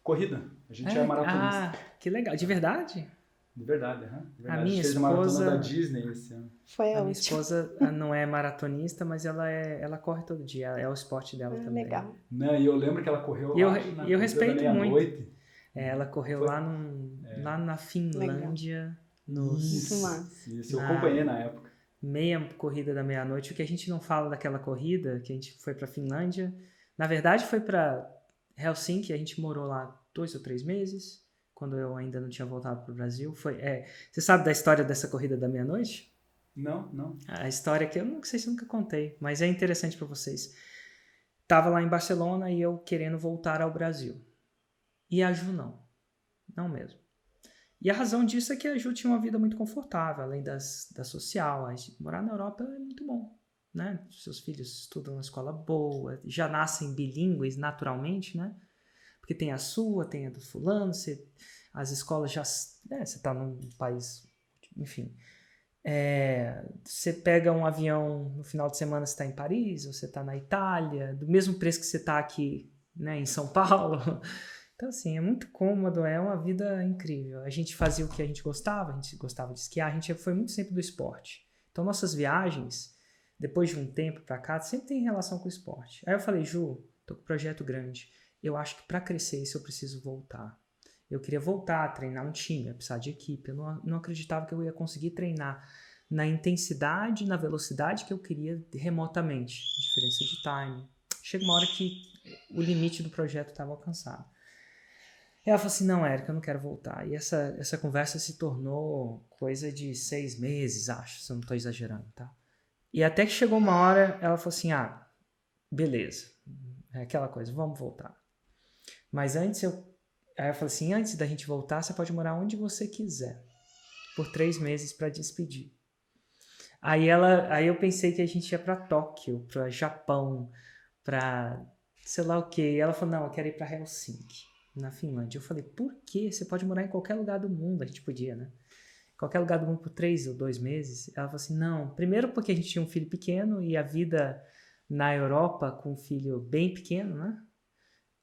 Corrida. A gente é maratonista. Que legal. De verdade? De verdade, de verdade. A minha a gente fez a maratona da Disney esse ano. Foi a minha esposa não é maratonista, mas ela corre todo dia. É o esporte dela também. Legal. Não, e eu lembro que ela correu e eu respeito muito. Ela correu Foi? lá na Finlândia. Isso, eu acompanhei na época. Meia corrida da meia-noite. O que a gente não fala daquela corrida, que a gente foi pra Finlândia. Na verdade, foi pra Helsinki. A gente morou lá 2 ou 3 meses, quando eu ainda não tinha voltado pro Brasil. Você sabe da história dessa corrida da meia-noite? Não. A história que eu não sei se eu nunca contei, mas é interessante pra vocês. Tava lá em Barcelona e eu querendo voltar ao Brasil. E a Ju não mesmo. E a razão disso é que a Ju tinha uma vida muito confortável, além da social. Morar na Europa é muito bom, né? Seus filhos estudam na escola boa, já nascem bilíngues naturalmente, né? Porque tem a sua, tem a do fulano, as escolas já... você tá num país... Enfim. Você pega um avião no final de semana, você está em Paris, ou você está na Itália, do mesmo preço que você está aqui, né, em São Paulo. Então, assim, é muito cômodo, é uma vida incrível. A gente fazia o que a gente gostava de esquiar, a gente foi muito sempre do esporte. Então, nossas viagens, depois de um tempo pra cá, sempre tem relação com o esporte. Aí eu falei, Ju, tô com um projeto grande. Eu acho que para crescer isso eu preciso voltar. Eu queria voltar a treinar um time, a precisar de equipe. Eu não acreditava que eu ia conseguir treinar na intensidade, na velocidade que eu queria remotamente. Diferença de time. Chega uma hora que o limite do projeto estava alcançado. E ela falou assim, não, Érica, eu não quero voltar. E essa conversa se tornou coisa de 6 meses, acho, se eu não estou exagerando, tá? E até que chegou uma hora, ela falou assim, beleza, é aquela coisa, vamos voltar. Mas aí eu falei assim, antes da gente voltar, você pode morar onde você quiser, por 3 meses para despedir. Aí eu pensei que a gente ia para Tóquio, para Japão, para sei lá o quê. E ela falou, não, eu quero ir para Helsinki, na Finlândia. Eu falei, por quê? Você pode morar em qualquer lugar do mundo. A gente podia, né? Qualquer lugar do mundo por 3 ou 2 meses. Ela falou assim, não, primeiro porque a gente tinha um filho pequeno e a vida na Europa com um filho bem pequeno, né?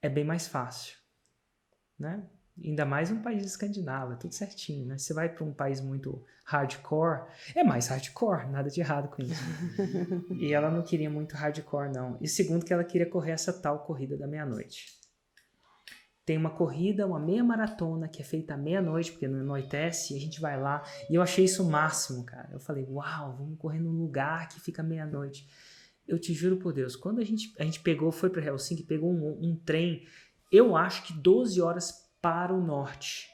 É bem mais fácil, né? Ainda mais um país escandinavo, é tudo certinho, né? Você vai para um país muito hardcore, é mais hardcore, nada de errado com isso. E ela não queria muito hardcore, não. E segundo que ela queria correr essa tal corrida da meia-noite. Tem uma corrida, uma meia maratona que é feita à meia-noite, porque não anoitece, e a gente vai lá. E eu achei isso o máximo, cara. Eu falei, uau, vamos correr num lugar que fica meia-noite. Eu te juro por Deus, quando a gente foi para Helsinki, pegou um trem, eu acho que 12 horas para o norte.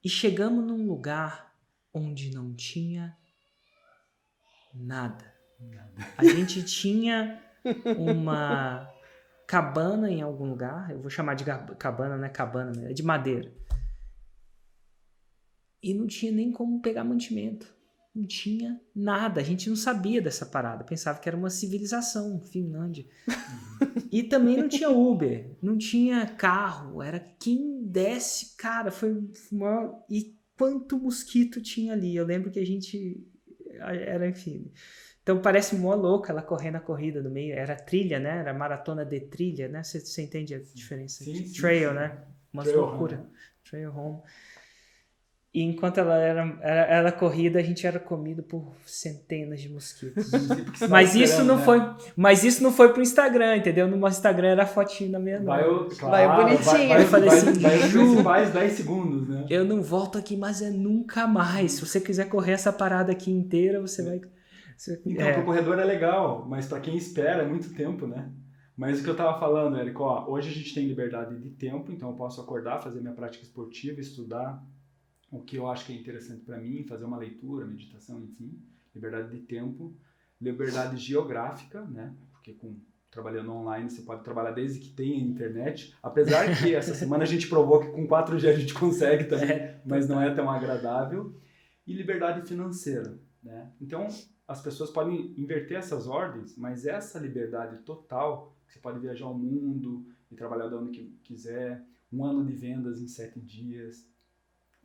E chegamos num lugar onde não tinha nada. A gente tinha uma cabana em algum lugar, eu vou chamar de cabana, não é cabana, é de madeira. E não tinha nem como pegar mantimento. Não tinha nada. A gente não sabia dessa parada. Pensava que era uma civilização, Finlândia. E também não tinha Uber. Não tinha carro. Era quem desce. Cara, foi uma... E quanto mosquito tinha ali. Eu lembro que a gente... Era, enfim... Então parece mó louca ela correndo a corrida no meio. Era trilha, né? Era maratona de trilha, né? Você entende a diferença? Sim, Trail, sim. Né? Uma loucura. Home. Trail home. E enquanto ela corrida, a gente era comido por centenas de mosquitos. Mas isso não foi pro Instagram, entendeu? No nosso Instagram era a fotinho da meia-noite. Vai bonitinho. Eu falei assim, vai os principais 10 segundos, né? Eu não volto aqui, mas é nunca mais. Se você quiser correr essa parada aqui inteira, você vai... Então, pro corredor é legal, mas para quem espera é muito tempo, né? Mas o que eu tava falando, Érico, hoje a gente tem liberdade de tempo, então eu posso acordar, fazer minha prática esportiva, estudar o que eu acho que é interessante para mim, fazer uma leitura, meditação, enfim, liberdade de tempo, liberdade geográfica, né? Porque trabalhando online você pode trabalhar desde que tenha internet, apesar que essa semana a gente provou que com 4G a gente consegue também, mas não é tão agradável, e liberdade financeira, né? Então, as pessoas podem inverter essas ordens, mas essa liberdade total, você pode viajar o mundo e trabalhar de onde quiser, 1 ano de vendas em 7 dias.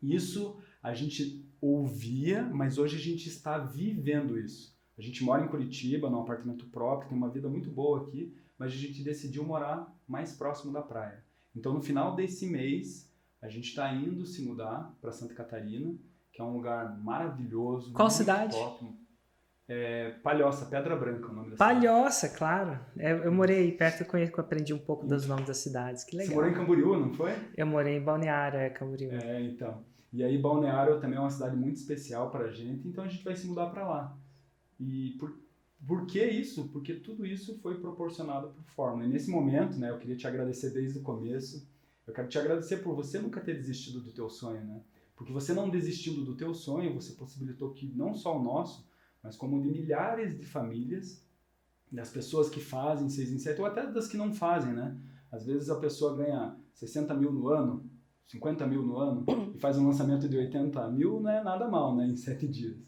Isso a gente ouvia, mas hoje a gente está vivendo isso. A gente mora em Curitiba, num apartamento próprio, tem uma vida muito boa aqui, mas a gente decidiu morar mais próximo da praia. Então, no final desse mês, a gente está indo se mudar para Santa Catarina, que é um lugar maravilhoso. Qual cidade? Top. Palhoça, Pedra Branca, o nome da Palhoça, cidade. Claro. Eu morei aí perto, eu aprendi um pouco dos nomes das cidades. Que legal. Você morou em Camboriú, não foi? Eu morei em Balneário, Camboriú. Então. E aí Balneário também é uma cidade muito especial pra gente, então a gente vai se mudar para lá. E por que isso? Porque tudo isso foi proporcionado por Fórmula. E nesse momento, né, eu queria te agradecer desde o começo. Eu quero te agradecer por você nunca ter desistido do teu sonho, né? Porque você não desistindo do teu sonho, você possibilitou que não só o nosso, mas como de milhares de famílias, das pessoas que fazem 6 em 7, ou até das que não fazem, né? Às vezes a pessoa ganha 60 mil no ano, 50 mil no ano, e faz um lançamento de 80 mil, não é nada mal, né? Em 7 dias.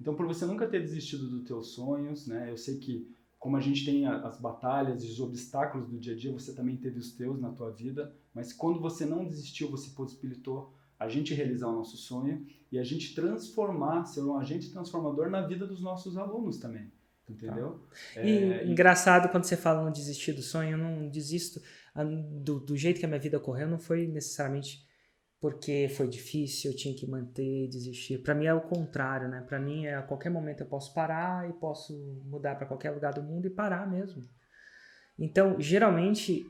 Então, por você nunca ter desistido dos teus sonhos, né? Eu sei que, como a gente tem as batalhas e os obstáculos do dia a dia, você também teve os teus na tua vida, mas quando você não desistiu, você possibilitou a gente realizar o nosso sonho e a gente transformar, ser um agente transformador na vida dos nossos alunos também, entendeu? Engraçado quando você fala não desistir do sonho, eu não desisto do jeito que a minha vida correu, não foi necessariamente porque foi difícil, eu tinha que manter e desistir. Para mim é o contrário, né? Para mim a qualquer momento eu posso parar e posso mudar para qualquer lugar do mundo e parar mesmo. Então, geralmente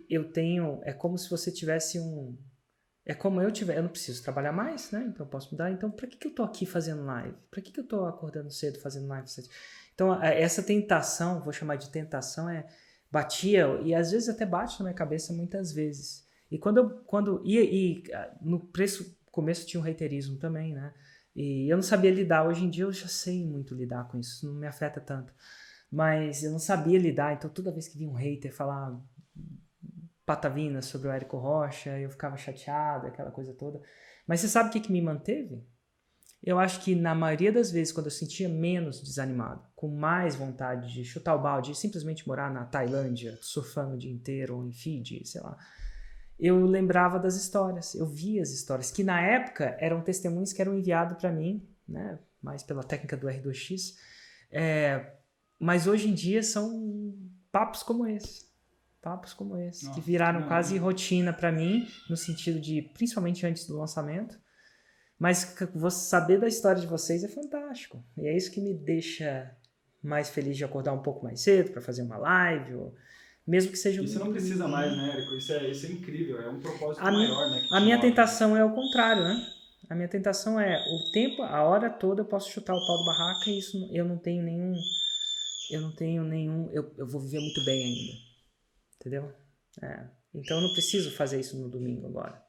é como se você tivesse é como eu não preciso trabalhar mais, né? Então eu posso mudar. Então, para que eu tô aqui fazendo live? Para que eu tô acordando cedo fazendo live? Então, essa tentação, vou chamar de tentação, batia, e às vezes até bate na minha cabeça muitas vezes. E no começo tinha um haterismo também, né? E eu não sabia lidar. Hoje em dia eu já sei muito lidar com isso, não me afeta tanto. Mas eu não sabia lidar, então toda vez que vinha um hater falar patavina sobre o Érico Rocha, eu ficava chateado, aquela coisa toda. Mas você sabe o que me manteve? Eu acho que na maioria das vezes, quando eu sentia menos desanimado, com mais vontade de chutar o balde e simplesmente morar na Tailândia, surfando o dia inteiro, ou em Fiji, sei lá, eu lembrava das histórias, eu via as histórias, que na época eram testemunhos que eram enviados para mim, né, mais pela técnica do R2X, mas hoje em dia são papos como esse, que viraram quase rotina para mim, no sentido de, principalmente antes do lançamento, mas saber da história de vocês é fantástico, e é isso que me deixa mais feliz de acordar um pouco mais cedo para fazer uma live, ou mesmo que seja... Isso não precisa mais, né, Érico? Isso é incrível, é um propósito maior, né? A minha tentação é o contrário, né? A minha tentação é o tempo, a hora toda eu posso chutar o pau do barraca e isso eu não tenho nenhum... Eu vou viver muito bem ainda, entendeu? Então eu não preciso fazer isso no domingo agora.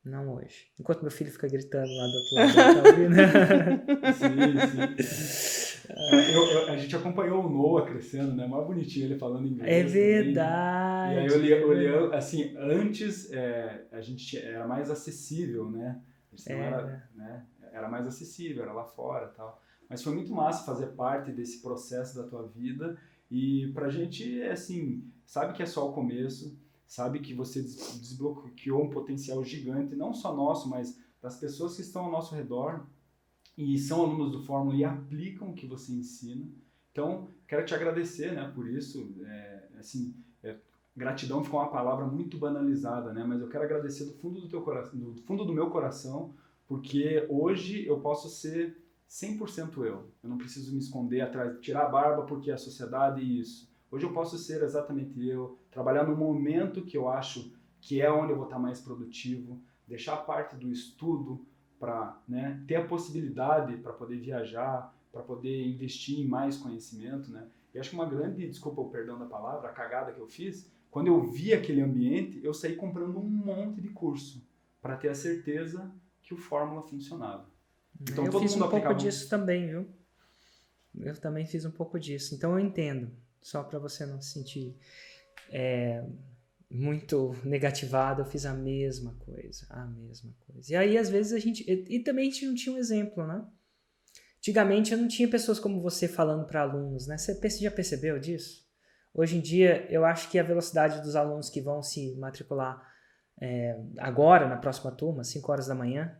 Não hoje. Enquanto meu filho fica gritando lá do outro lado, tá ouvindo? Sim. A gente acompanhou o Noah crescendo, né? Mais bonitinho ele falando inglês. É verdade. Também, né? E aí olhando, assim, antes a gente era mais acessível, né? Era mais acessível, era lá fora e tal. Mas foi muito massa fazer parte desse processo da tua vida. E pra gente, assim, sabe que é só o começo, sabe que você desbloqueou um potencial gigante, não só nosso, mas das pessoas que estão ao nosso redor e são alunos do Fórmula e aplicam o que você ensina. Então, quero te agradecer, né, por isso. Gratidão ficou uma palavra muito banalizada, né, mas eu quero agradecer do fundo do teu coração, do fundo do meu coração, porque hoje eu posso ser 100% eu. Eu não preciso me esconder atrás, tirar a barba porque é a sociedade e isso. Hoje eu posso ser exatamente eu, trabalhar no momento que eu acho que é onde eu vou estar mais produtivo, deixar parte do estudo para, né, ter a possibilidade para poder viajar, para poder investir em mais conhecimento, né? E acho que uma grande, desculpa o perdão da palavra, a cagada que eu fiz, quando eu vi aquele ambiente, eu saí comprando um monte de curso para ter a certeza que o Fórmula funcionava. Então, eu fiz um pouco disso também, viu? Eu também fiz um pouco disso. Então eu entendo, só para você não se sentir muito negativado, eu fiz a mesma coisa. E aí às vezes também a gente não tinha um exemplo, né? Antigamente eu não tinha pessoas como você falando para alunos, né? Você já percebeu disso? Hoje em dia eu acho que a velocidade dos alunos que vão se matricular agora, na próxima turma, 5 horas da manhã,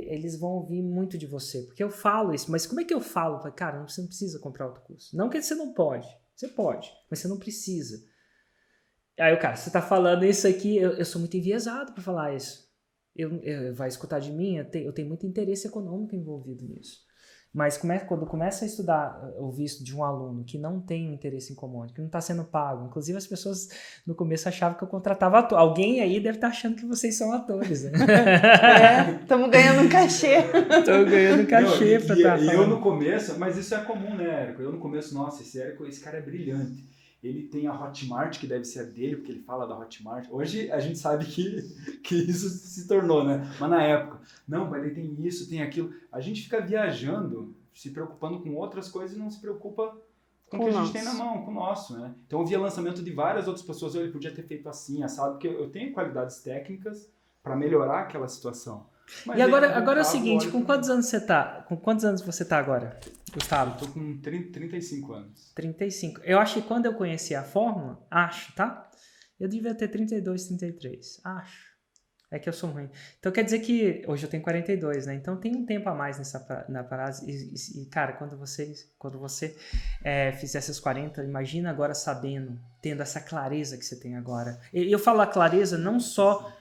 eles vão ouvir muito de você, porque eu falo isso, mas como é que eu falo? Cara, você não precisa comprar outro curso. Não que você não pode, você pode, mas você não precisa. Aí cara, você tá falando isso aqui, eu sou muito enviesado para falar isso. Vai escutar de mim, eu tenho muito interesse econômico envolvido nisso. Mas quando começa a estudar o visto de um aluno que não tem um interesse em comum, que não está sendo pago, inclusive as pessoas no começo achavam que eu contratava ator. Alguém aí deve estar achando que vocês são atores, né? Estamos ganhando um cachê. Estamos ganhando um cachê para estar falando. E eu no começo, mas isso é comum, né, Érico? Eu no começo, nossa, esse cara é brilhante. Ele tem a Hotmart, que deve ser a dele, porque ele fala da Hotmart. Hoje a gente sabe que isso se tornou, né? Mas na época, não, mas ele tem isso, tem aquilo. A gente fica viajando, se preocupando com outras coisas e não se preocupa com o que a gente tem na mão, com o nosso, né? Então eu via lançamento de várias outras pessoas, ele podia ter feito assim, assado, porque eu tenho qualidades técnicas para melhorar aquela situação. Mas e agora é o seguinte, com quantos anos você tá? Com quantos anos você tá agora, Gustavo? Eu tô com 35 anos. 35. Eu acho que quando eu conheci a Fórmula, tá? Eu devia ter 32, 33. Acho. É que eu sou ruim. Então quer dizer que hoje eu tenho 42, né? Então tem um tempo a mais na parada. E cara, quando você fizer esses 40, imagina agora tendo essa clareza que você tem agora. Eu falo a clareza não só...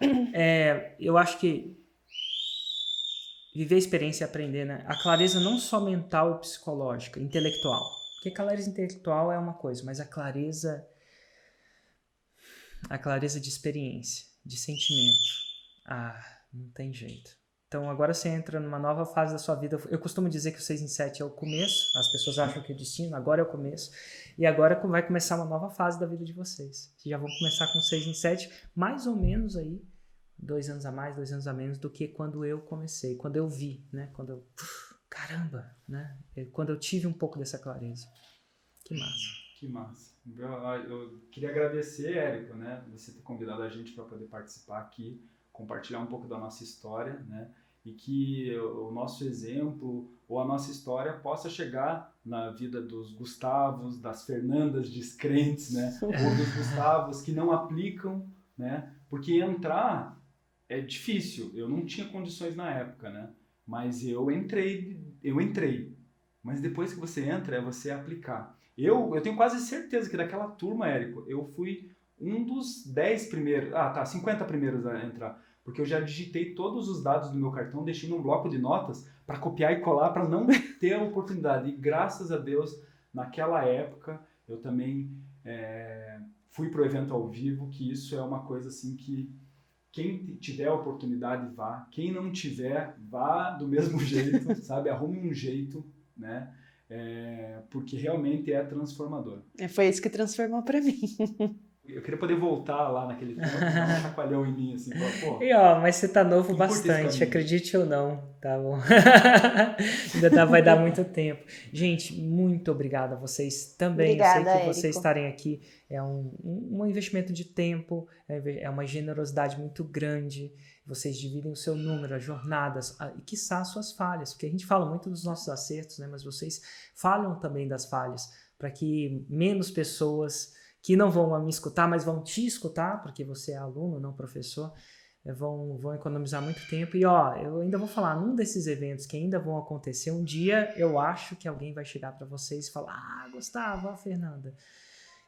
eu acho que viver a experiência e aprender, né? A clareza não só mental e psicológica, intelectual. Porque a clareza intelectual é uma coisa, mas a clareza de experiência, de sentimento. Não tem jeito. Então agora você entra numa nova fase da sua vida. Eu costumo dizer que o 6 em 7 é o começo, as pessoas acham que é o destino, agora é o começo. E agora vai começar uma nova fase da vida de vocês. Vocês já vão começar com 6 em 7, mais ou menos aí, 2 anos a mais, 2 anos a menos do que quando eu comecei, quando eu vi, né? Quando eu, caramba, né? Quando eu tive um pouco dessa clareza. Que massa. Que massa. Eu queria agradecer, Érico, né? Você ter convidado a gente para poder participar aqui, compartilhar um pouco da nossa história, né? E que o nosso exemplo ou a nossa história possa chegar na vida dos Gustavos, das Fernandas descrentes, né? Ou dos Gustavos que não aplicam, né? Porque entrar é difícil. Eu não tinha condições na época, né? Mas eu entrei. Mas depois que você entra, é você aplicar. Eu tenho quase certeza que daquela turma, Érico, eu fui um dos 10 primeiros, 50 primeiros a entrar. Porque eu já digitei todos os dados do meu cartão, deixei num bloco de notas para copiar e colar, para não ter a oportunidade. E graças a Deus, naquela época, eu também fui pro evento ao vivo, que isso é uma coisa assim que quem tiver a oportunidade, vá. Quem não tiver, vá do mesmo jeito, sabe? Arrume um jeito, né? Porque realmente é transformador. Foi isso que transformou para mim. Eu queria poder voltar lá naquele tempo e dar um chacoalhão em mim, assim, pô. E mas você tá novo bastante, acredite ou não, tá bom? Vai dar muito tempo. Gente, muito obrigado a vocês também. Obrigada, eu sei que Érico. vocês estarem aqui é um investimento de tempo, é uma generosidade muito grande. Vocês dividem o seu número, as jornadas, e quiçá as suas falhas, porque a gente fala muito dos nossos acertos, né? Mas vocês falam também das falhas, para que menos pessoas que não vão me escutar, mas vão te escutar, porque você é aluno, não professor, vão economizar muito tempo. E eu ainda vou falar, num desses eventos que ainda vão acontecer, um dia eu acho que alguém vai chegar para vocês e falar: Gustavo, Fernanda,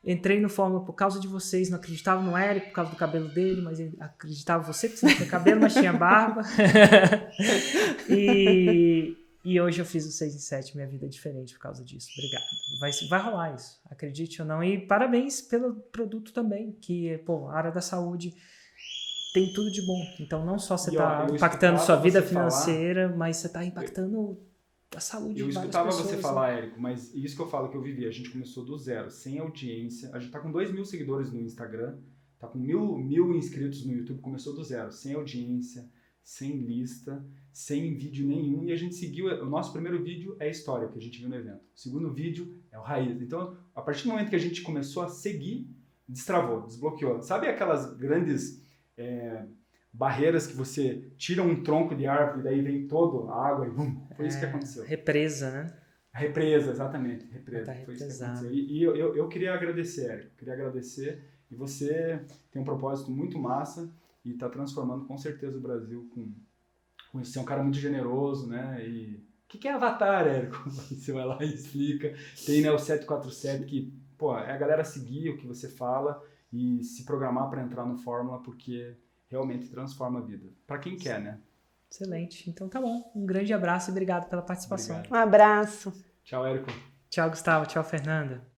entrei no Fórmula por causa de vocês, não acreditava no Érico por causa do cabelo dele, mas acreditava você porque você não tinha cabelo, mas tinha barba. E hoje eu fiz o 6 em 7, minha vida é diferente por causa disso. Obrigado. Vai rolar isso, acredite ou não. E parabéns pelo produto também, que, a área da saúde tem tudo de bom. Então não só você está impactando sua vida financeira, mas você está impactando a saúde de várias pessoas. Eu escutava você falar, Érico, mas isso que eu falo que eu vivi. A gente começou do zero, sem audiência. A gente está com 2.000 seguidores no Instagram, está com 1.000 inscritos no YouTube, começou do zero, sem audiência, sem lista, sem vídeo nenhum, e a gente seguiu. O nosso primeiro vídeo é a história que a gente viu no evento. O segundo vídeo é o raiz. Então, a partir do momento que a gente começou a seguir, destravou, desbloqueou. Sabe aquelas grandes barreiras que você tira um tronco de árvore e daí vem toda a água e bum? Foi isso que aconteceu. Represa, né? A represa, exatamente. Represa. Tá foi isso que aconteceu. E eu queria agradecer, Érico. Queria agradecer. E você tem um propósito muito massa e está transformando com certeza o Brasil com isso. Você é um cara muito generoso, né? E o que é Avatar, Érico? Você vai lá e explica. Tem, né, o 747 que, é a galera seguir o que você fala e se programar para entrar no Fórmula, porque realmente transforma a vida. Para quem quer, né? Excelente. Então tá bom. Um grande abraço e obrigado pela participação. Obrigado. Um abraço. Tchau, Érico. Tchau, Gustavo. Tchau, Fernanda.